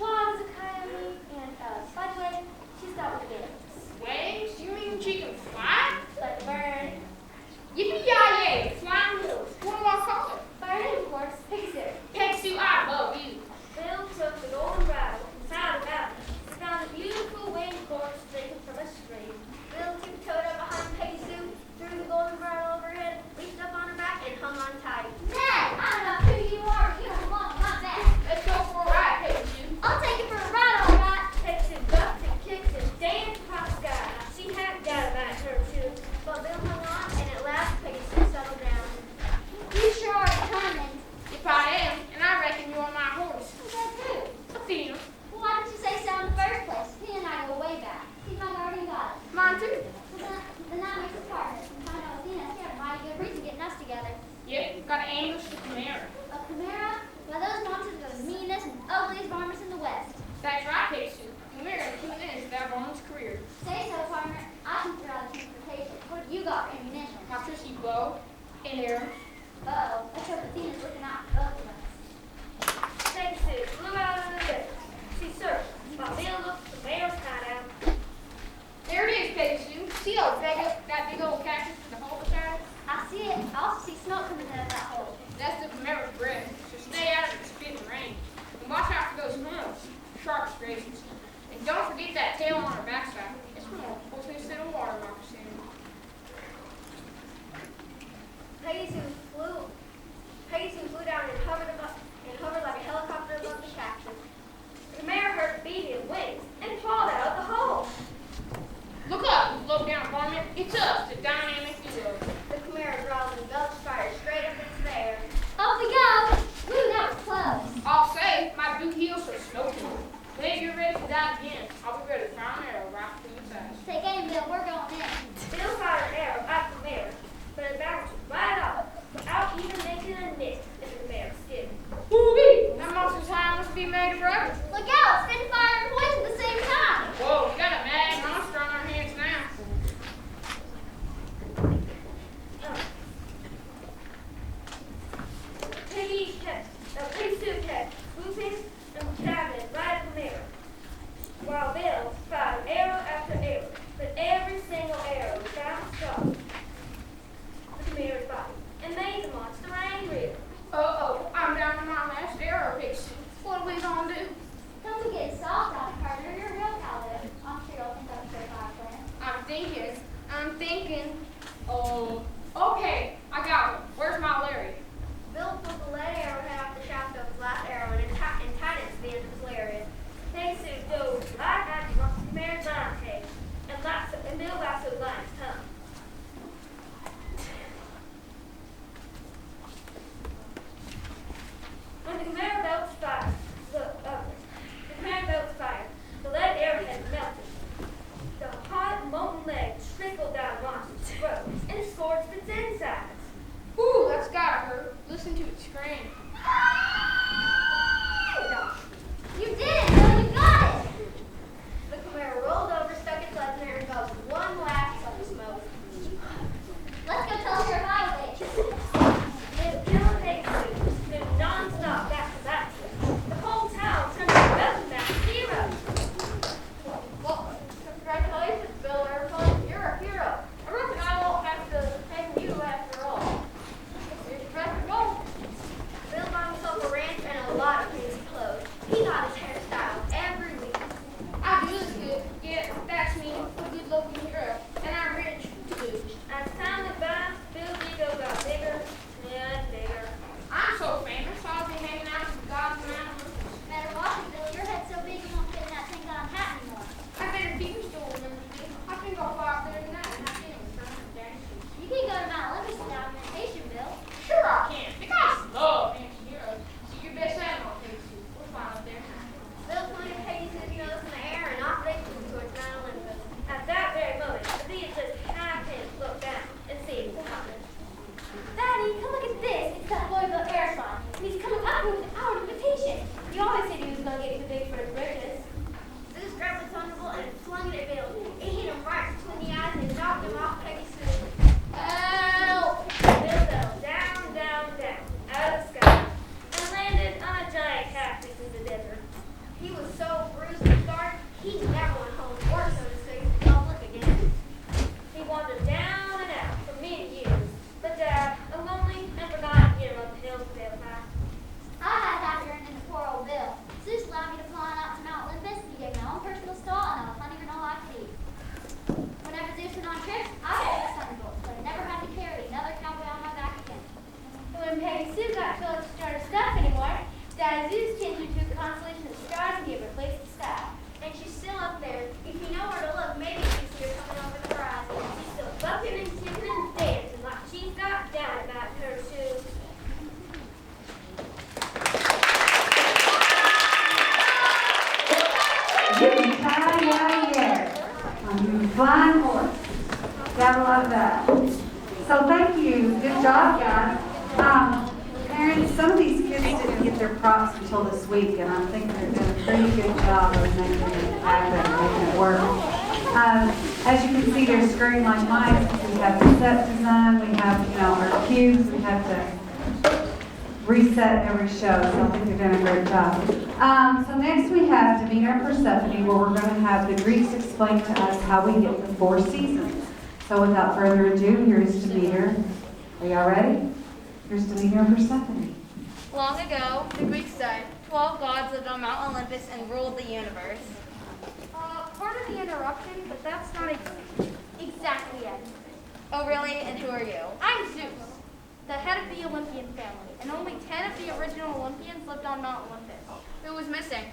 Speaker 5: wild as a coyote. And by the way, she's got wings.
Speaker 6: Wings? You mean she can fly?
Speaker 5: Like a bird.
Speaker 6: Yippee-yi-yay, flying wheels. What do I call her?
Speaker 5: Bird, of course. Pixie.
Speaker 6: Pixie, I love you.
Speaker 3: Bill took the golden bridle and tied it out. He found a beautiful winged horse drinking from a stream. Bill tiptoed up behind Peggy Sue, threw the golden bridle over her head, reached up on her back, and hung on tight.
Speaker 5: Ned, I don't know who you are. You don't belong on my back.
Speaker 6: Let's go for a ride, Pixie.
Speaker 5: I'll take you for a ride, all right.
Speaker 3: Peggy Sue bucked and kicked and danced across the sky. She hadn't got it back her too, but Bill hung on, and at last Peggy Sue settled down.
Speaker 5: You sure are determined.
Speaker 6: If I am, and I reckon you're my horse.
Speaker 5: That's who?
Speaker 6: Athena.
Speaker 5: Well, why didn't you say so in the first place? He and I go way back. He's my guardian goddess.
Speaker 6: Mine too.
Speaker 5: Well, then that makes us partners. And I know Athena, she had a mighty good reason getting us together.
Speaker 6: Yep, got to ambush the Chimera.
Speaker 5: A chimera? Why, those monsters are the meanest and ugliest varmints in the West.
Speaker 6: That's right, Pixie. Chimera is that woman's career.
Speaker 5: Say so, partner. I can figure out the transportation. What have you got for ammunition?
Speaker 6: My trusty bow and arrow.
Speaker 5: Uh-oh. Let's hope Athena's looking out for both of us.
Speaker 3: Peggy Sue flew out of the bed. She searched, while Bill looked for the mare's hideout.
Speaker 6: There it is, Peggy Sue. See that big old cactus in the hole beside it?
Speaker 5: I see it. I also see smoke coming out of that hole.
Speaker 6: That's the Chimera's breath. So stay out of the spit and rain. And watch out for those horns, sharp scrapes. And don't forget that tail on her backside. It's more poisonous than a water moccasin.
Speaker 3: Peggy Sue flew down and hovered like a helicopter above the cactus. The mare heard beating wings and crawled out of the hole.
Speaker 6: Look up, you low down varmint. It's us, the dynamic duo.
Speaker 3: The Chimera growled and belched fire straight up its mare.
Speaker 5: Off we go! Woo, that was close.
Speaker 6: I'll say, my boot heels are smoking. When you're ready to dive in, I'll be ready to fire an arrow right between the thighs.
Speaker 5: Take aim, Bill. We're going in.
Speaker 3: Bill fired an arrow at the mare, but it bounced right off, without even making a nick in the mare's skin.
Speaker 6: Woo-wee! That monster's high must be made of rubber.
Speaker 5: Look out! Spin fire and poison at the same time.
Speaker 6: Whoa, we got a mad monster on our hands now.
Speaker 3: Peggy Sue kept swooping and stabbing right at the mare, while Bill fired arrow after arrow, but every single arrow bounced off the mare's body and made the monster angry.
Speaker 6: Uh-oh, I'm down to my last arrow, Pixie. What are we gonna do?
Speaker 5: Don't be getting soft on it, partner. You're a real cowboy. I'm sure you'll think that's a great plan.
Speaker 6: I'm thinking. Oh, okay, I got one. Where's my lariat?
Speaker 3: Bill pulled the lead arrowhead off the shaft of his last arrow and tied it to the end of his lariat. Peggy Sue dove right at the mare's arm cage and Bill lassoed by his tongue. When the Chimera belched fire, the lead arrowhead melted. The hot, molten lead trickled down the monster's throat and scorched its insides.
Speaker 6: Ooh, that's gotta hurt. Listen to it scream.
Speaker 5: You did it, Bill. You got it.
Speaker 3: The Chimera rolled over, stuck its legs in her, and buzzed one last puff of smoke.
Speaker 5: Let's go tell her about it.
Speaker 3: Bill and Peggy Sue moved non-stop back to back. The whole town turned to welcome back hero.
Speaker 8: Well, congratulations, Bill Airplane. You're a hero. I reckon I won't have to hang you after all. Here's your record gold.
Speaker 3: Bill bought
Speaker 5: Sad Zeus changed her to the constellation of stars and gave her a place to stay.
Speaker 3: And she's still up there. If you know where to look, maybe you can see her coming over the horizon. She's still bucking and tipping and dancing like she's got dynamite in her shoes.
Speaker 1: On your flying horse. Gotta love that. So thank you. Good job, guys. Parents, some of these kids didn't get their props until this week, and I think they're doing a pretty good job of making it happen, making it work. As you can see, they're screwing like mice. We have the set design, we have, our cubes, we have to reset every show, so I think they're doing a great job. So next we have Demeter and Persephone, where we're going to have the Greeks explain to us how we get the 4 seasons. So without further ado, here's Demeter. Are y'all ready? Here's Demeter and Persephone.
Speaker 7: Long ago, the Greeks said, 12 gods lived on Mount Olympus and ruled the universe.
Speaker 2: Pardon the interruption, but that's not exactly it.
Speaker 7: Oh, really? And who are you?
Speaker 2: I'm Zeus, the head of the Olympian family, and only 10 of the original Olympians lived on Mount Olympus.
Speaker 7: Who was missing?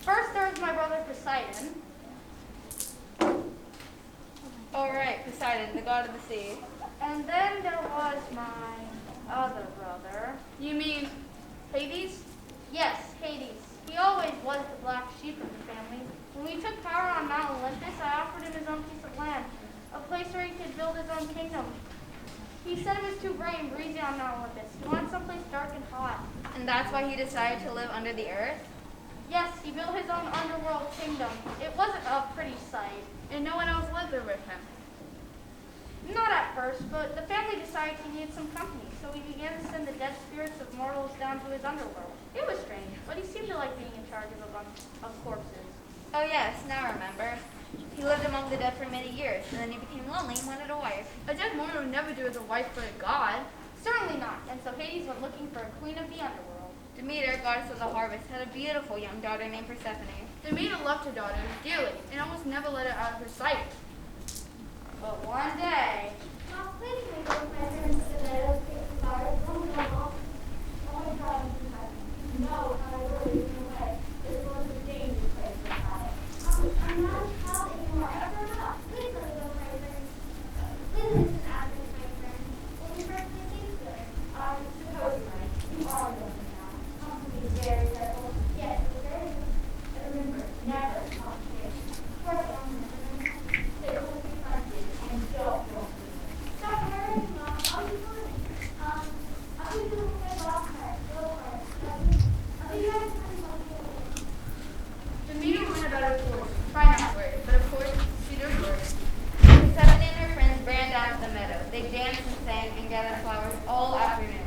Speaker 2: First, there was my brother Poseidon.
Speaker 7: Oh, right, Poseidon, the god of the sea.
Speaker 2: And then there was my other brother.
Speaker 7: You mean Hades?
Speaker 2: Yes, Hades. He always was the black sheep of the family. When we took power on Mount Olympus, I offered him his own piece of land, a place where he could build his own kingdom. He said it was too gray and breezy on Mount Olympus. He wanted someplace dark and hot.
Speaker 7: And that's why he decided to live under the earth?
Speaker 2: Yes, he built his own underworld kingdom. It wasn't a pretty sight.
Speaker 7: And no one else lived there with him?
Speaker 2: Not at first, but the family decided he needed some company, so he began to send the dead spirits of mortals down to his underworld. It was strange, but he seemed to like being in charge of a bunch of corpses.
Speaker 7: Oh yes, now I remember. He lived among the dead for many years, and then he became lonely and wanted a wife.
Speaker 2: A dead mortal would never do as a wife for a god. Certainly not, and so Hades went looking for a queen of the underworld.
Speaker 7: Demeter, goddess of the harvest, had a beautiful young daughter named Persephone.
Speaker 6: Demeter loved her daughter dearly and almost never let her out of her sight.
Speaker 2: But one day,
Speaker 3: Well, please make those measurements so that it'll take the fire from the wall. Oh my God, no, I really no way. This was a dangerous place to hide. I'm not a child anymore. I don't know. Please let me go, my friend. Please listen after my friend. Will you first make things good? Suppose you might. You all know me now. Come to be very careful. Yes, be very careful. And remember, never complicate. For the moment, they will be funded and don't go. Stop worrying, Mom. I'll be fine. I'll be doing my last part. Go for it. I'll be right back.
Speaker 6: Demeter went about her course, trying not to worry, but of course, she did worry.
Speaker 7: Persephone and her friends ran down to the meadow. They danced and sang and gathered flowers all afternoon.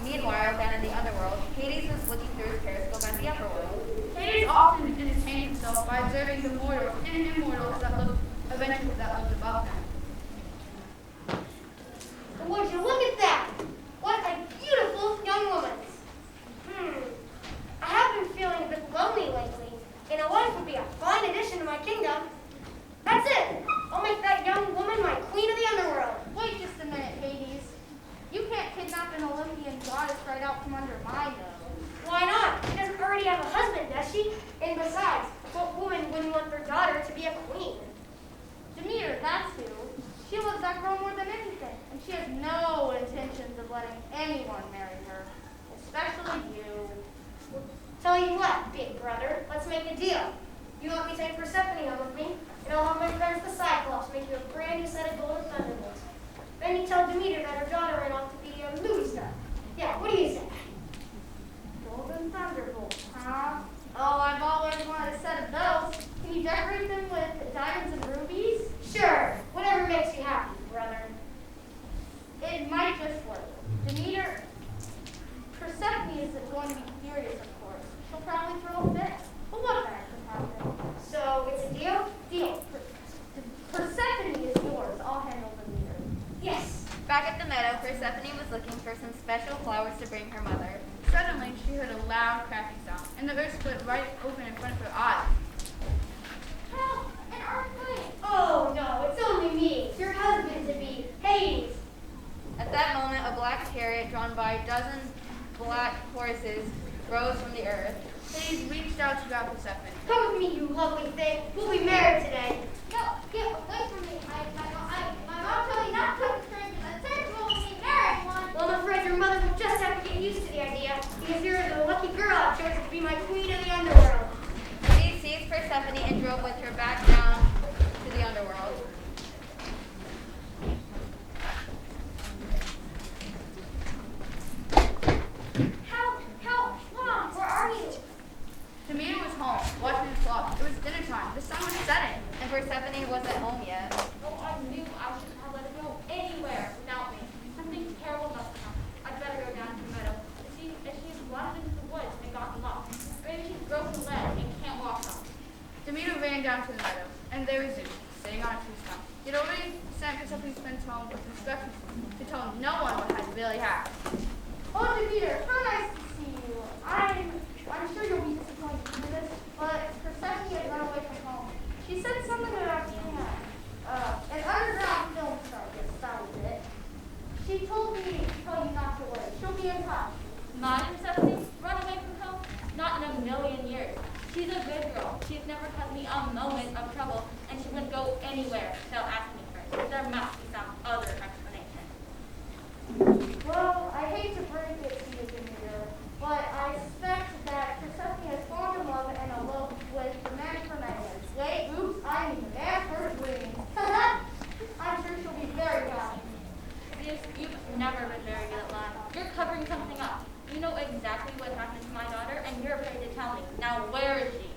Speaker 7: Meanwhile, down in the underworld, Hades was looking through his periscope at the upper world.
Speaker 6: Hades often entertained himself by observing the mortals and immortals that looked above them.
Speaker 4: Would you look at that? What a beautiful young woman. I have been feeling a bit lonely lately, and a wife would be a fine addition to my kingdom. That's it. I'll make that young woman my queen of the underworld.
Speaker 2: wait just a minute, Hades. You can't kidnap an Olympian goddess right out from under my nose.
Speaker 4: Why not? She doesn't already have a husband, does she? And besides, what woman wouldn't want their daughter to be a queen?
Speaker 2: Demeter, that's who. She loves that girl more than anything, and she has no intentions of letting anyone marry her, especially you.
Speaker 4: Tell you what, big brother, let's make a deal. You let me take Persephone home with me, and I'll have my friends the Cyclops make you a brand new set of golden thunderbolts. Then you tell Demeter that her daughter ran off to be a movie star. Yeah, what do you say?
Speaker 2: Golden thunderbolts, huh? Oh, I've always wanted a set of those. Can you decorate them with diamonds and rubies?
Speaker 4: Sure, whatever makes you happy, brother.
Speaker 2: It might just work. Demeter, Persephone is going to be furious, of course. She'll probably throw a fit. But what bad can happen?
Speaker 4: So, it's a deal?
Speaker 2: Deal. Persephone is yours. I'll handle Demeter.
Speaker 4: Yes.
Speaker 7: Back at the meadow, Persephone was looking for some special flowers to bring her mother.
Speaker 6: Suddenly, she heard a loud cracking sound, and the earth split right open in front of her eyes.
Speaker 4: Help! An earthquake! Oh, no, it's only me, your husband-to-be, Hades.
Speaker 7: At that moment, a black chariot drawn by a dozen black horses
Speaker 6: rose from the earth, Hades reached out to grab Persephone.
Speaker 4: Come with me, you lovely thing. We'll be married today. No, get away from me. My mom told me not to come to strangers. I said you won't be married one. Well, I'm afraid your mother will just have to get used to the idea, because you're the lucky girl I've chosen to be my queen of the underworld.
Speaker 6: Hades seized Persephone and drove with her back down to the underworld.
Speaker 4: Help! Mom, where are you?
Speaker 6: Demeter was home, watching his clock. It was dinner time. The sun was setting.
Speaker 7: And Persephone wasn't home yet.
Speaker 5: Oh, I knew I shouldn't have let it go anywhere without me. Something terrible must have happened. I'd better go down to the meadow. If she's wandered into the woods and gotten lost, maybe she's broken a leg and can't walk home.
Speaker 6: Demeter ran down to the meadow, and there was Zeus, sitting on a tree stump. He had already sent Persephone's friends home with instructions to tell no one what had really happened.
Speaker 4: Oh, Demeter, how nice to see you. I'm sure you'll be disappointed to hear this, but Persephone had run away from home. She said something about being an underground film star. Yes, that was it. She told me to tell you not to worry. She'll be in touch.
Speaker 5: My Persephone run away from home? Not in a million years. She's a good girl. She's never caused me a moment of trouble, and she wouldn't go anywhere without asking me first. There must be some other explanation.
Speaker 4: Well, I hate to break it to you, Demeter, but I suspect that Persephone has fallen in love and eloped with the man for Midas. Wait, oops, I mean the man for dreams. I'm sure she'll be very happy.
Speaker 5: You've never been very good at lying. You're covering something up. You know exactly what happened to my daughter, and you're afraid to tell me. Now, where is she?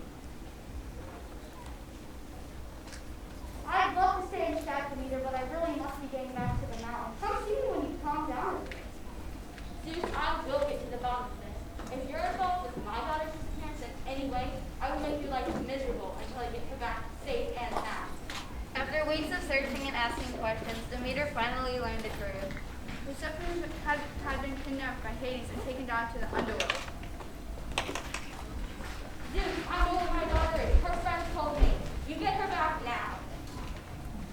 Speaker 4: I'd love to stay in chat, Demeter, but I really must be getting back to the mountain. Come see me when you calm down.
Speaker 5: Zeus, I will get to the bottom of this. If you're involved with my daughter's disappearance in any way, I will make your life miserable until I get her back safe and sound.
Speaker 7: After weeks of searching and asking questions, Demeter finally learned the truth.
Speaker 6: Persephone had been kidnapped by Hades and taken down to the underworld.
Speaker 5: Zeus, I know where my daughter is. Her friends told me. You get her back now.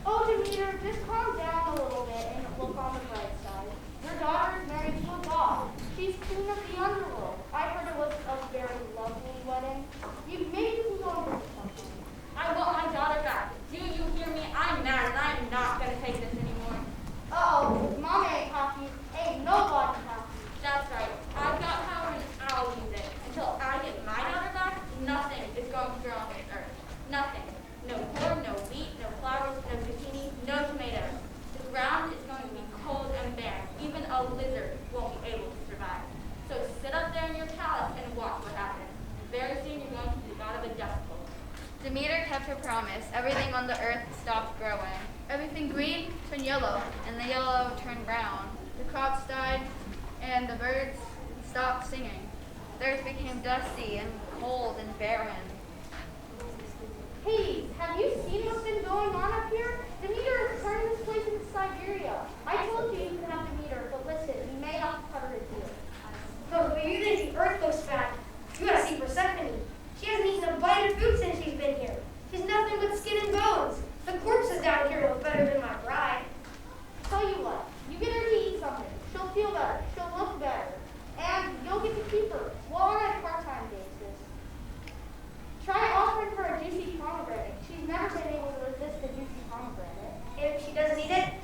Speaker 4: Oh, Demeter, just calm down a little bit and look on the bright side. Your daughter is married to a god. She's queen of the underworld. I heard it was a very lovely wedding. Maybe you can go and do something.
Speaker 5: I want my daughter back. Do you hear me? I'm mad and I'm not going to take this anymore.
Speaker 4: Uh-oh, Mama ain't happy. Ain't nobody happy.
Speaker 5: That's right. I've got power and I'll use it. Until I get my daughter back, nothing is going to grow on this earth. Nothing. No corn, no wheat, no flowers, no zucchini, no tomatoes. The ground is going to be cold and barren. Even a lizard won't be able to survive. So sit up there in your palace and watch what happens. Very soon you're going to be out of a dust bowl.
Speaker 7: Demeter kept her promise. Everything on the earth stopped growing.
Speaker 6: Everything green turned yellow,
Speaker 7: And the yellow turned brown.
Speaker 6: the crops died, and the birds stopped singing.
Speaker 7: The earth became dusty and cold and barren.
Speaker 4: Hey, have you seen what's been going on up here? Demeter has turned this place into Siberia. I told you you could have Demeter, but listen, we may have to cover his deal. Oh, but you think the earth looks bad. You gotta see Persephone. She hasn't eaten a bite of food since she's been here. She's nothing but skin and bones. The corpses down here look better than my bride. Tell you what, you get her to eat something. She'll feel better. She'll look better. And you'll get to keep her. Well, on a part-time basis. Try offering her a juicy pomegranate. She's never been able to resist a juicy pomegranate. And if she doesn't eat it,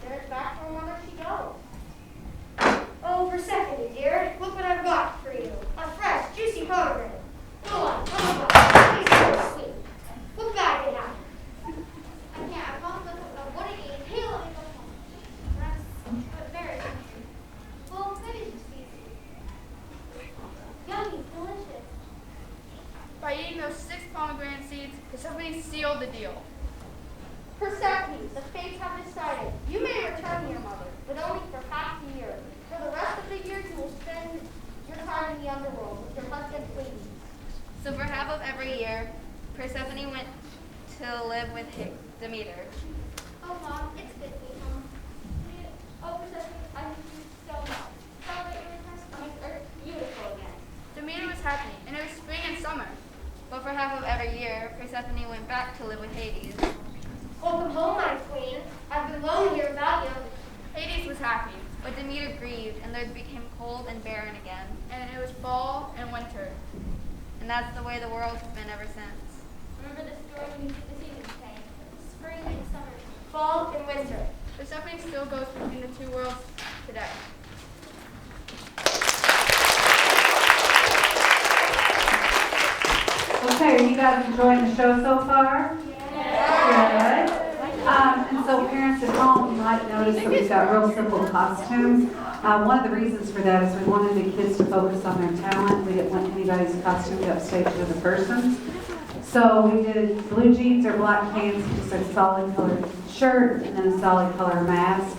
Speaker 4: then it's back to her mother she goes. Oh, Persephone, dear, look what I've got for you. A fresh, juicy pomegranate. Go on, come on. Please, so sweet. Look back at that. I can't. I promise myself I wouldn't eat. Hey, let me go home. That's very tasty. Well, maybe it's tasty. Yummy, delicious.
Speaker 6: By eating those 6 pomegranate seeds, Persephone sealed the deal.
Speaker 4: Persephone, the fates have decided. You may return your mother, but only for half the year. For the rest of the year, you will spend your time in the underworld with your husband, Hades.
Speaker 7: So for half of every year, Persephone went to live with Demeter.
Speaker 4: Oh, Mom, it's good to be home.
Speaker 5: Oh, Persephone, I miss you so much. Celebrate your return to make Earth beautiful again.
Speaker 6: Demeter was happy, and it was spring and summer.
Speaker 7: But for half of every year, Persephone went back to live with Hades.
Speaker 4: Welcome home, my queen. I've been lonely here without you.
Speaker 6: Hades was happy,
Speaker 7: But Demeter grieved, and the earth became cold and barren again.
Speaker 6: and it was fall, and
Speaker 9: And that's the way the world's been ever since.
Speaker 4: Remember the story when you see the seasons change? Spring and summer, fall and winter.
Speaker 8: The stepping still goes between the two worlds today.
Speaker 1: Okay, are you guys enjoying the show so far? Yeah. Good. And so parents at home, you might notice that we've got real simple costumes. One of the reasons for that is we wanted the kids to focus on their talent. We didn't want anybody's costume to upstage another person's. So we did blue jeans or black pants, just a solid colored shirt, and then a solid color mask.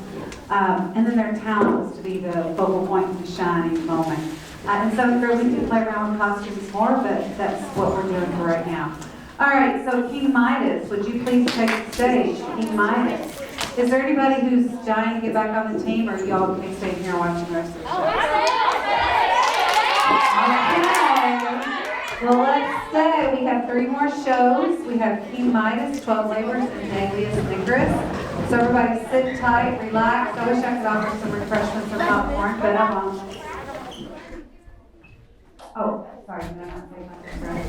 Speaker 1: And then their talent was to be the focal point of the shining moment. And so girls, we do play around with costumes more, but that's what we're doing for right now. All right, so King Midas, would you please take the stage? King Midas. Is there anybody who's dying to get back on the team, or y'all can stay here watching the rest of the show? Okay. Well, let's stay. We have 3 more shows. We have King Midas, 12 Labors, and Dahlia's Nicholas. So everybody sit tight, relax. I wish I could offer some refreshments or popcorn, but I won't. Oh, sorry, did I not say my right?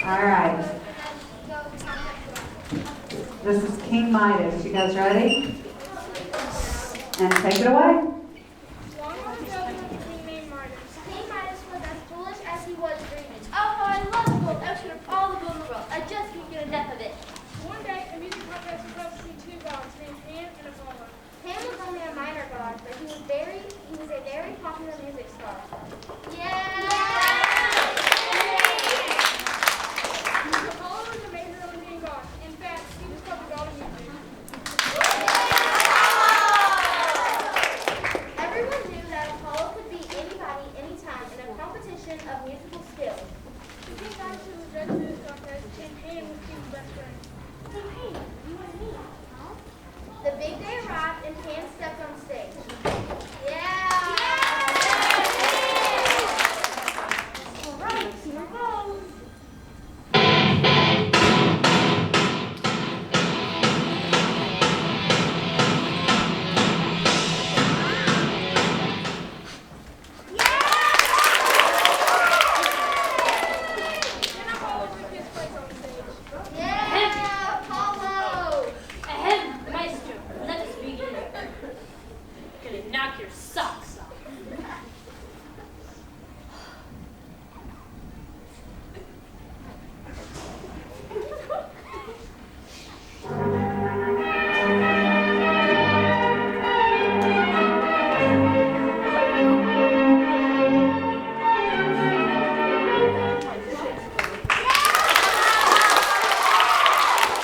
Speaker 1: All right. This is King Midas. You guys ready? And take it away.
Speaker 3: Long ago, there was a king named Midas.
Speaker 4: King Midas was as foolish as he was greedy. Oh, how I love gold. I should have all the gold in the world. I just can't get enough of it.
Speaker 3: One day, a music contest was held between 2 gods named Pan and Apollo.
Speaker 4: Pan was only a minor god, but he was a very popular music star.
Speaker 3: Apollo was a major Olympian god. In fact, he was called the god of music.
Speaker 4: Everyone knew that Apollo could beat anybody, anytime in a competition of musical skills.
Speaker 3: The king Midas was judged in this contest, and Pan was king's best friend.
Speaker 4: Hey, you and me, huh? The big day arrived and Pan stepped on stage. All right, here goes.
Speaker 3: Then Apollo took his place on the stage.
Speaker 4: Yeah, Apollo!
Speaker 10: Ahem, Maestro, let us begin. Gonna knock your socks off.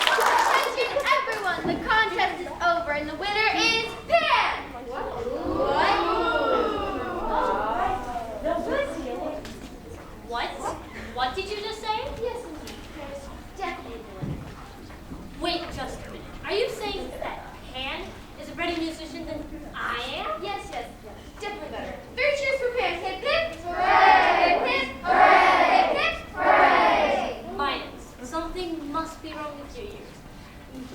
Speaker 2: Attention everyone, the contest is over and the winner is Pan!
Speaker 10: What? What did you just say?
Speaker 4: Yes, indeed. Pan is definitely the winner.
Speaker 10: Wait just a minute. Are you saying that Pan is a better musician than I am?
Speaker 4: Yes, definitely better.
Speaker 2: 3 cheers for Pan. Hip hip!
Speaker 4: Hooray!
Speaker 2: Hip hip! Hooray! Hip hip! Hooray!
Speaker 10: Midas, something must be wrong with your ears.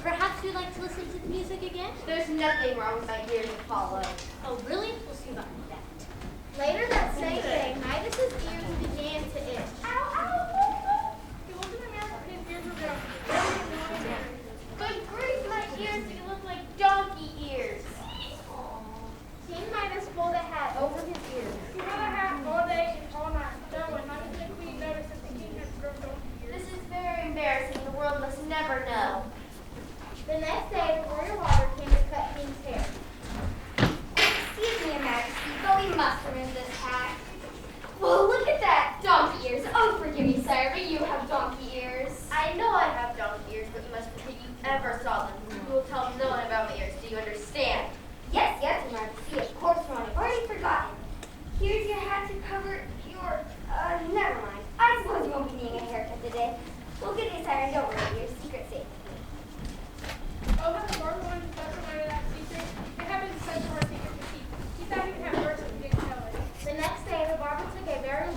Speaker 10: Perhaps you'd like to listen to the music again?
Speaker 4: There's nothing wrong with my ears, Apollo.
Speaker 10: Oh, really? We'll see about that.
Speaker 4: Later that same day, Midas's ears began to itch. Ow,
Speaker 3: He looked in the mirror, and his ears were brown.
Speaker 4: Good grief, my ears, they look like donkey ears. King Midas pulled a hat over his ears.
Speaker 3: He wore the hat all day and all night. No one, not even the queen, noticed that the king had grown donkey ears.
Speaker 4: This is very embarrassing. The world must never know. The next day, the royal water came to cut King's hair.
Speaker 5: Excuse me, Your Majesty, but we must remove this hat. Whoa, look at that! Donkey ears. Oh, forgive me, sire, but you have donkey ears.
Speaker 4: I know I have donkey ears, but you must forget you ever saw them. You will tell no one about my ears. Do you understand?
Speaker 5: Yes, Your Majesty, of course, Ron. I've already forgotten. Here's your hat to cover your, never mind. I suppose you won't be needing a haircut today. We'll get you, sire, and don't worry, your secret's safe.
Speaker 3: Oh, how the barber wanted to tell somebody that secret. It happened in such a hard secret to keep. He thought he would have worse if he didn't tell it.
Speaker 4: The next day, the barber took a very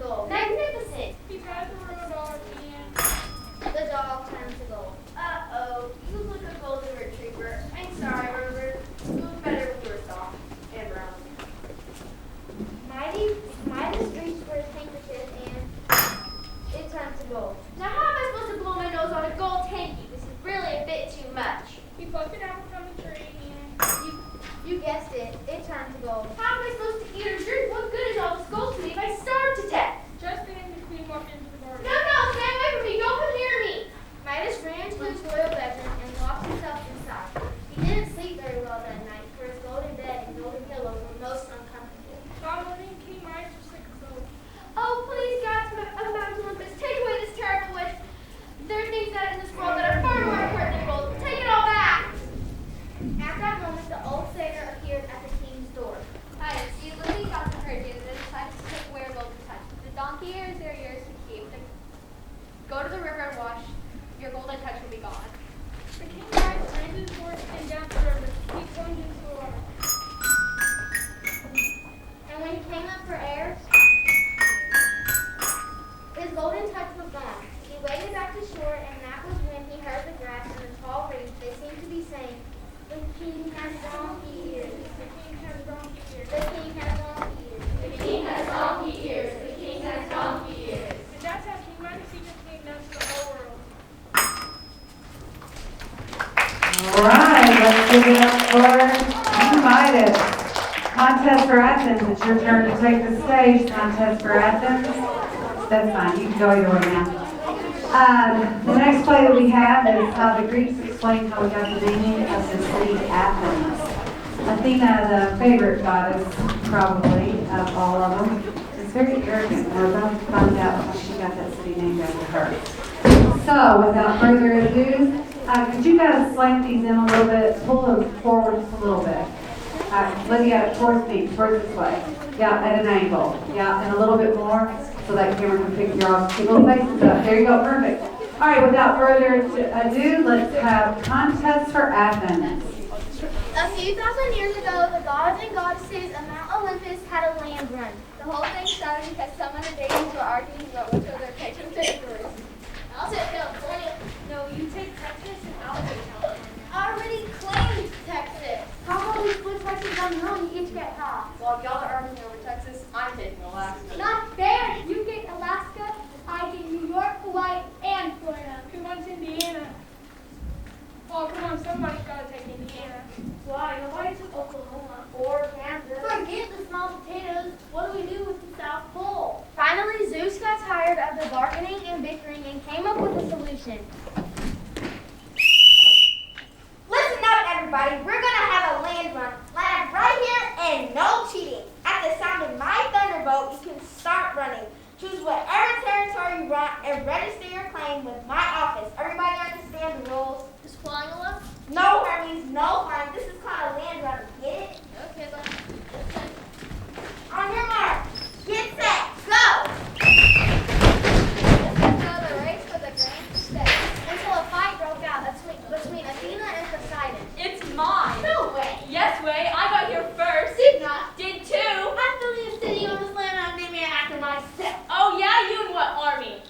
Speaker 4: gold. Magnificent.
Speaker 6: He tried to ruin our can.
Speaker 4: The dog turned to gold. Uh-oh, you look a golden retriever. I'm sorry, Robert. You look better when you were soft and brown. Midas reached for his handkerchief and it turned to gold. Now how am I supposed to blow my nose on a gold hanky? This is really a bit too much.
Speaker 6: He plucked it out from the tree and
Speaker 4: You guessed it. It turned to gold. How am I supposed to eat or drink? What good is all this gold to me if I starve to death?
Speaker 6: just then the queen walked into the garden.
Speaker 4: No, stay away from me. Don't come near me. Midas ran to his royal bedroom and locked himself inside. He didn't sleep very well that night, for his golden bed and golden pillows were most uncomfortable.
Speaker 6: That morning, King Midas was sick of gold.
Speaker 4: Oh, please, gods of Mount Olympus, take away this terrible wish. There are things that in this world that are far more important than gold. Take it all back. At that moment, the old satyr appeared at the king's door.
Speaker 9: Midas, you literally got to hurt you and then decided to take away our golden touch. The donkey ears are yours to keep. Go to the river and wash. Your golden touch will be gone.
Speaker 6: The king Midas ran to his horse and down the river. He plunged into the water.
Speaker 4: And when he came up for air, his golden touch was gone. He waded back to shore, and that was when he heard the grass and the tall reeds. They seemed to be saying, "The king has donkey ears.
Speaker 6: The king has donkey ears.
Speaker 4: The king has donkey ears.
Speaker 5: The king has donkey ears. The king has donkey ears.
Speaker 6: And that's how King Midas secret came down to the whole world.
Speaker 1: All right, let's give it up for King Midas. Contest for Athens. It's your turn to take the stage. Contest for Athens. That's fine. You can go either way now. The next play that we have is how the Greeks explained how we got the naming of the city Athens. Athena, the favorite goddess, probably, of all of them, is very arrogant. We're about to find out how she got that city named after her. So, without further ado, could you guys slant these in a little bit, pull them forward just a little bit. Lydia, towards me, towards this way. Yeah, at an angle. Yeah, and a little bit more so that camera can pick your little faces up. There you go, perfect. All right, without further ado, let's have contest for Athens.
Speaker 4: A few thousand years ago, the gods and goddesses of Mount Olympus had a land run.
Speaker 9: The whole thing started because some of the deities were arguing about which of their patron territories.
Speaker 4: I'll take California.
Speaker 10: No, you take Texas and I'll take California.
Speaker 4: I already claimed Texas. How about we split Texas on your own? You each get half.
Speaker 7: While y'all are arguing over Texas, I'm taking Alaska.
Speaker 4: Not fair. You get Alaska, I get New York, Hawaii, and Florida.
Speaker 6: Who wants Indiana? Oh, come on, somebody's got to take Indiana.
Speaker 4: Why? Nobody took Oklahoma or Kansas. Forget the small potatoes. What do we do with the South Pole? Finally, Zeus got tired of the bargaining and bickering and came up with a solution.
Speaker 11: Listen up, everybody. We're gonna have a land run. Land right here and no cheating. At the sound of my thunderbolt, you can start running. Choose whatever territory you want and register your claim with my office. Everybody understand the rules?
Speaker 4: Is flying allowed?
Speaker 11: No, Hermes, no flying. This is called a land run. Get it?
Speaker 4: Okay, then.
Speaker 11: On your mark. Get set. Go.
Speaker 4: So the race was a grand success until a fight broke out between Athena and Poseidon.
Speaker 10: It's mine.
Speaker 4: No way.
Speaker 10: Yes way. I got here first.
Speaker 4: Did not.
Speaker 10: Did too.
Speaker 11: I'm building a city on this land. I'm naming it after myself.
Speaker 10: Oh yeah, you and what army?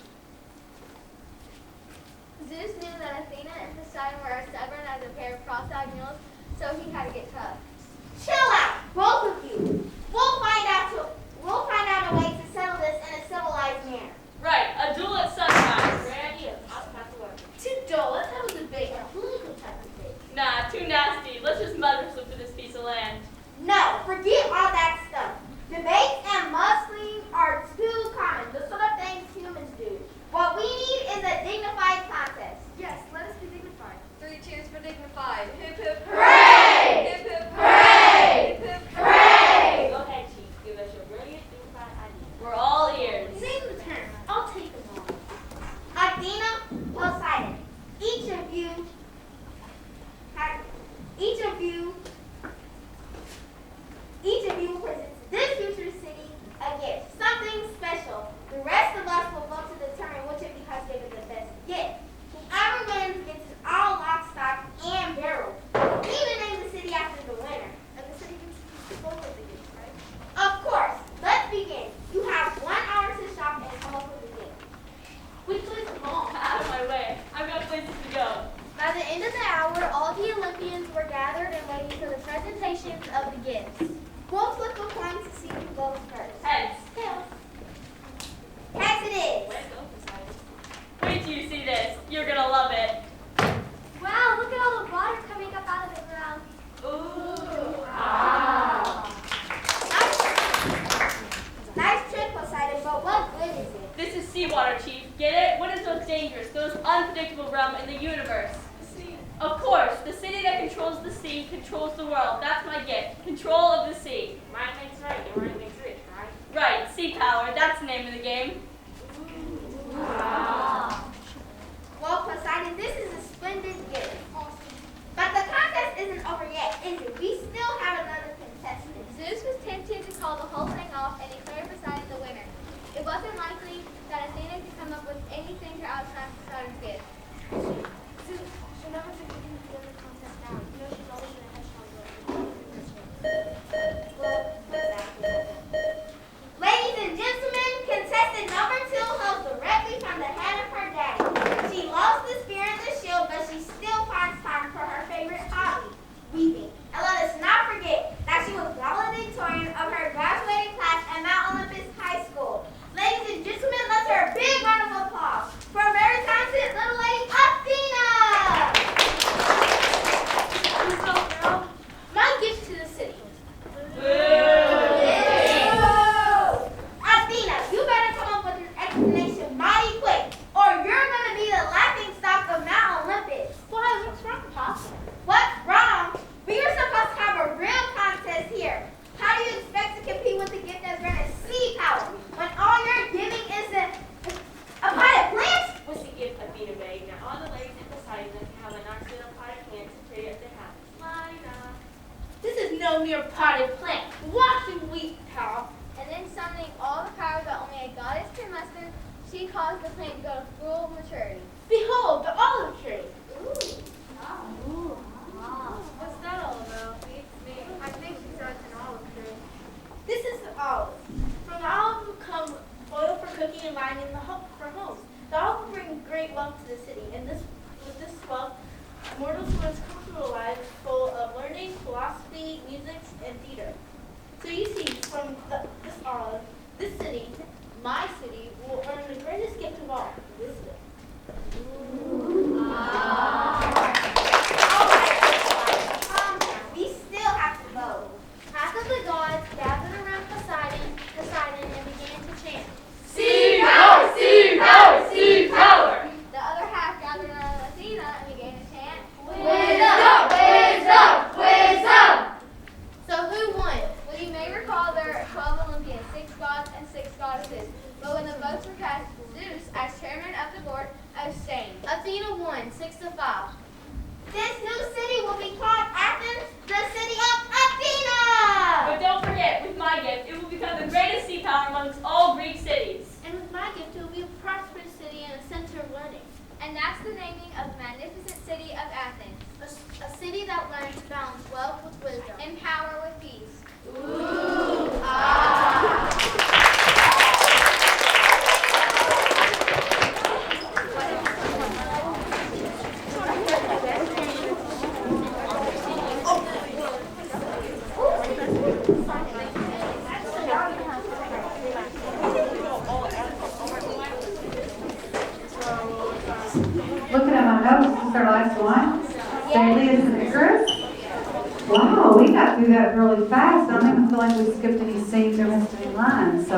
Speaker 12: seawater, Chief. Get it? What is most dangerous, the most unpredictable realm in the universe? The sea. Of course, the city that controls the sea controls the world. That's my gift. Control of the sea.
Speaker 6: Might makes right, and right makes rich, right?
Speaker 12: Right, sea power. That's the name of the game.
Speaker 11: Wow. Well, Poseidon, this is a splendid gift. But the contest isn't over yet, is it? We still have another contestant.
Speaker 5: Zeus was tempted to call the whole thing off and declare Poseidon the winner. It wasn't likely that Athena could come up with anything to outshine Poseidon's gift.
Speaker 4: She'll never forget the other contest down. You know she's always in a headstrong mode.
Speaker 11: Ladies and gentlemen, contestant number 2 hails directly from the head of her daddy. She loves the spear and the shield, but she still finds time for her favorite hobby, weaving. And let us not forget that she was valedictorian of her graduating class at Mount Olympus High School. Ladies and gentlemen, let's hear a big round of applause for a very talented little lady, Athena!
Speaker 4: My gift to the city.
Speaker 11: Athena, you better come up with an explanation mighty quick, or you're going to be the laughing stock of Mount Olympus.
Speaker 4: Why? What's wrong, Pop?
Speaker 11: What's wrong? We are supposed to have a real contest here. How do you expect to compete with a gift that's granted sea power when all you're giving is a pot of plants?
Speaker 12: What's the gift Athena made? Now all the ladies in Poseidon have a nice little pot of plants to trade up their house. Why not?
Speaker 4: This is no mere potted plant. Watching wheat, Pop.
Speaker 5: And then summoning all the powers that only a goddess can muster, she caused the plant to go to full maturity.
Speaker 4: Behold, the olive tree.
Speaker 3: What's that all about? Beats me. I think she said it's an olive tree.
Speaker 4: This is the olive. From the olive will come oil for cooking and lining for homes. The olive will bring great wealth to the city, and with this wealth, mortals will live comfortable lives full of learning, philosophy, music, and theater. So you see, from this olive, this city, my city, will earn the greatest gift of all, wisdom.
Speaker 11: We still have to vote.
Speaker 5: Half of the gods gathered around Poseidon and began to chant.
Speaker 12: Sea power! Sea power! Sea power!
Speaker 5: The other half gathered around Athena and began to chant.
Speaker 12: Wisdom! Wisdom! Wisdom!
Speaker 5: So who won? Well, you may recall there are 12 Olympians, 6 gods and 6 goddesses. But when the votes were cast, Zeus, as chairman of the board, abstained. Athena won, 6-5.
Speaker 11: This new city will be called Athens, the city of Athena!
Speaker 12: But don't forget, with my gift, it will become the greatest sea power amongst all Greek cities.
Speaker 4: And with my gift, it will be a prosperous city and a center of learning.
Speaker 5: And that's the naming of the magnificent city of Athens.
Speaker 4: A city that learns to balance wealth with wisdom.
Speaker 5: And power with peace.
Speaker 1: Looking at my notes, this is our last one. Dahlias and Icarus. Wow, we got through that really fast. I don't even feel like we skipped any scenes or missed any lines. So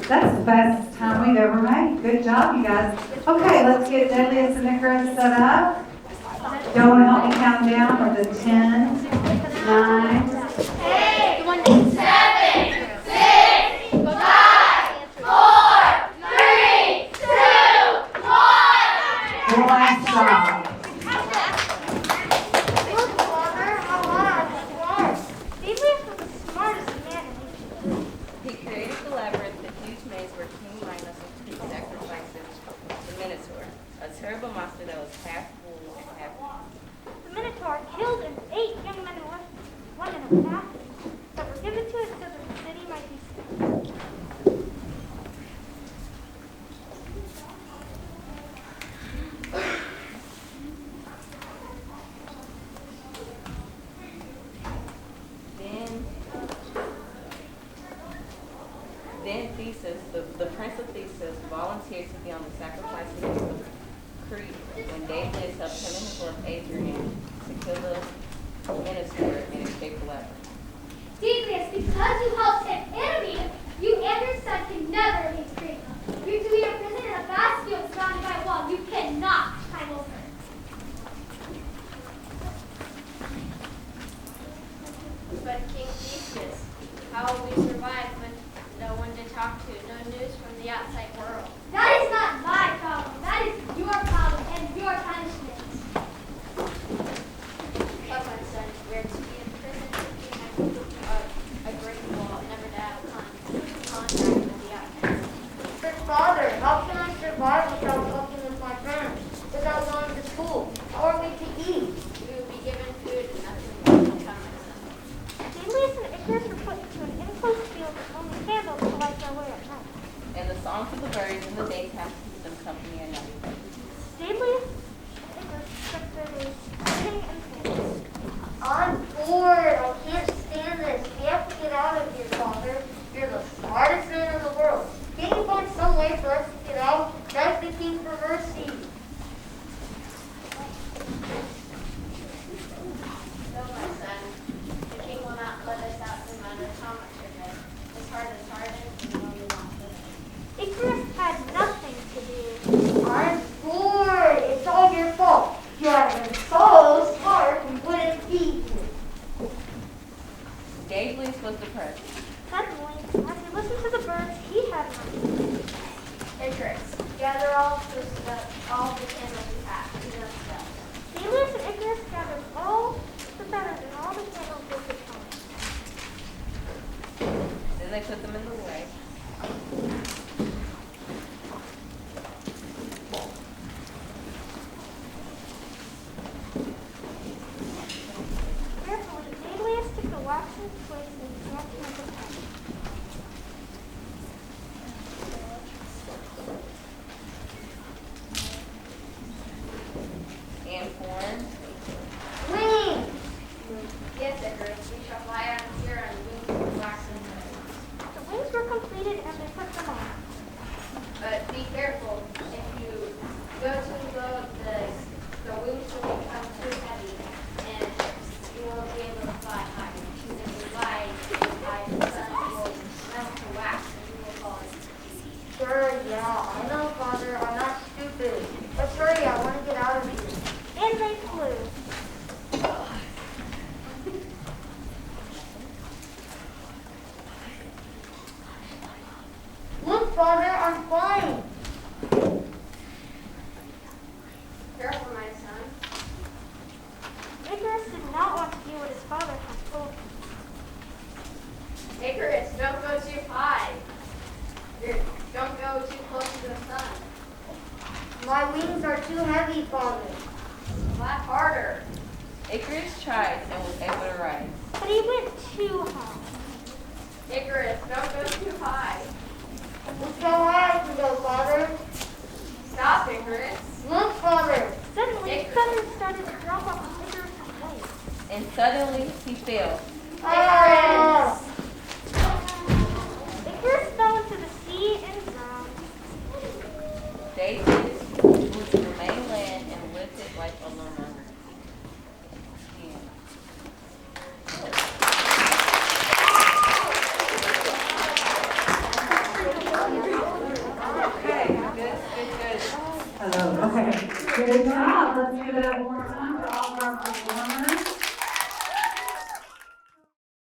Speaker 1: that's the fastest time we've ever made. Good job, you guys. Okay, let's get Dahlias and Icarus set up. Y'all want to help me count down with the 10, 9,
Speaker 11: 8, 7, 6, 5, 4, 3, 2, 1.
Speaker 1: last job.
Speaker 13: He created the labyrinth, the huge maze where King Midas sacrifices the Minotaur, a terrible monster that was half bull and half human.
Speaker 3: The Minotaur killed and ate young men and women of Athens that were given to it so that the city might be saved.
Speaker 13: Then Theseus, the prince of Theseus, volunteered to be on the sacrificing list of Crete when Daedalus helped him and his wife Adrian to kill the Minotaur and escape the labyrinth.
Speaker 5: Daedalus, because you helped him enemy, you and your son can never be free. You're too
Speaker 9: to. No news from the outside world.
Speaker 5: That is not my problem. That is your problem and your punishment.
Speaker 9: But my son, we're to be in prison behind a great wall, never to have contact with the outside.
Speaker 11: But Father, how can I survive without talking with my friends? Without going to school? How are we to eat?
Speaker 9: We will be given food and nothing more will come, my son.
Speaker 3: Daedalus and Icarus were put into an enclosed field with only candles to light their way at night.
Speaker 13: And the songs of the birds in the daytime keep them company at night.
Speaker 3: Daedalus and Icarus spent their days sitting and thinking.
Speaker 11: I'm bored. I can't stand this. We have to get out of here, Father. You're the smartest man in the world. Can you find some way for us to get out? Beg the king for mercy.
Speaker 9: No, my son. The king will not let us out no matter how much you're dead. His heart is hardened and will be not live.
Speaker 3: Icarus had nothing to do.
Speaker 11: I'm bored. It's all your fault. You have been so smart and wouldn't feed me.
Speaker 13: Daedalus was depressed.
Speaker 3: Suddenly, as he listened to the birds, he had an idea.
Speaker 9: Icarus, gather all the candles you have to themselves.
Speaker 3: Daedalus and Icarus gathered all the feathers and all the candles they could find.
Speaker 13: Then they put them in the way.
Speaker 3: Carefully, Daedalus took the waxen twigs and began to make a pen.
Speaker 13: And formed.
Speaker 11: Wings!
Speaker 9: Yes, Icarus, we shall fly out of here on wings of waxen twigs.
Speaker 3: The wings were completed and they put them on.
Speaker 9: But be careful. If you go too low, the wings will become too heavy, and you won't be able to fly high. If you fly too high, the sun will melt the wax, and you will fall into the sea.
Speaker 11: Sure, yeah. I know, Father. I'm not stupid. But hurry, I want to get out of here.
Speaker 3: And they flew.
Speaker 11: Look, Father, I'm flying.
Speaker 9: Careful, my son.
Speaker 3: Icarus did not want to do what his father had told him.
Speaker 9: Icarus, don't go too high. Don't go too close to the sun.
Speaker 11: My wings are too heavy, Father.
Speaker 9: Fly harder.
Speaker 13: Icarus tried and was able to rise.
Speaker 3: But he went too high.
Speaker 9: Icarus, don't go too high.
Speaker 11: Look how high I can go, Father.
Speaker 9: Stop, Icarus.
Speaker 11: Look, Father.
Speaker 3: Suddenly, feathers started to drop off of Icarus' wings.
Speaker 13: And suddenly he fell.
Speaker 11: Ah!
Speaker 3: Icarus fell into the sea and drowned.
Speaker 13: Daedalus moved to the mainland and lived his life alone. Yeah. Okay, good.
Speaker 1: Hello, okay. Good job. Let's give it up one more time for all of our performers.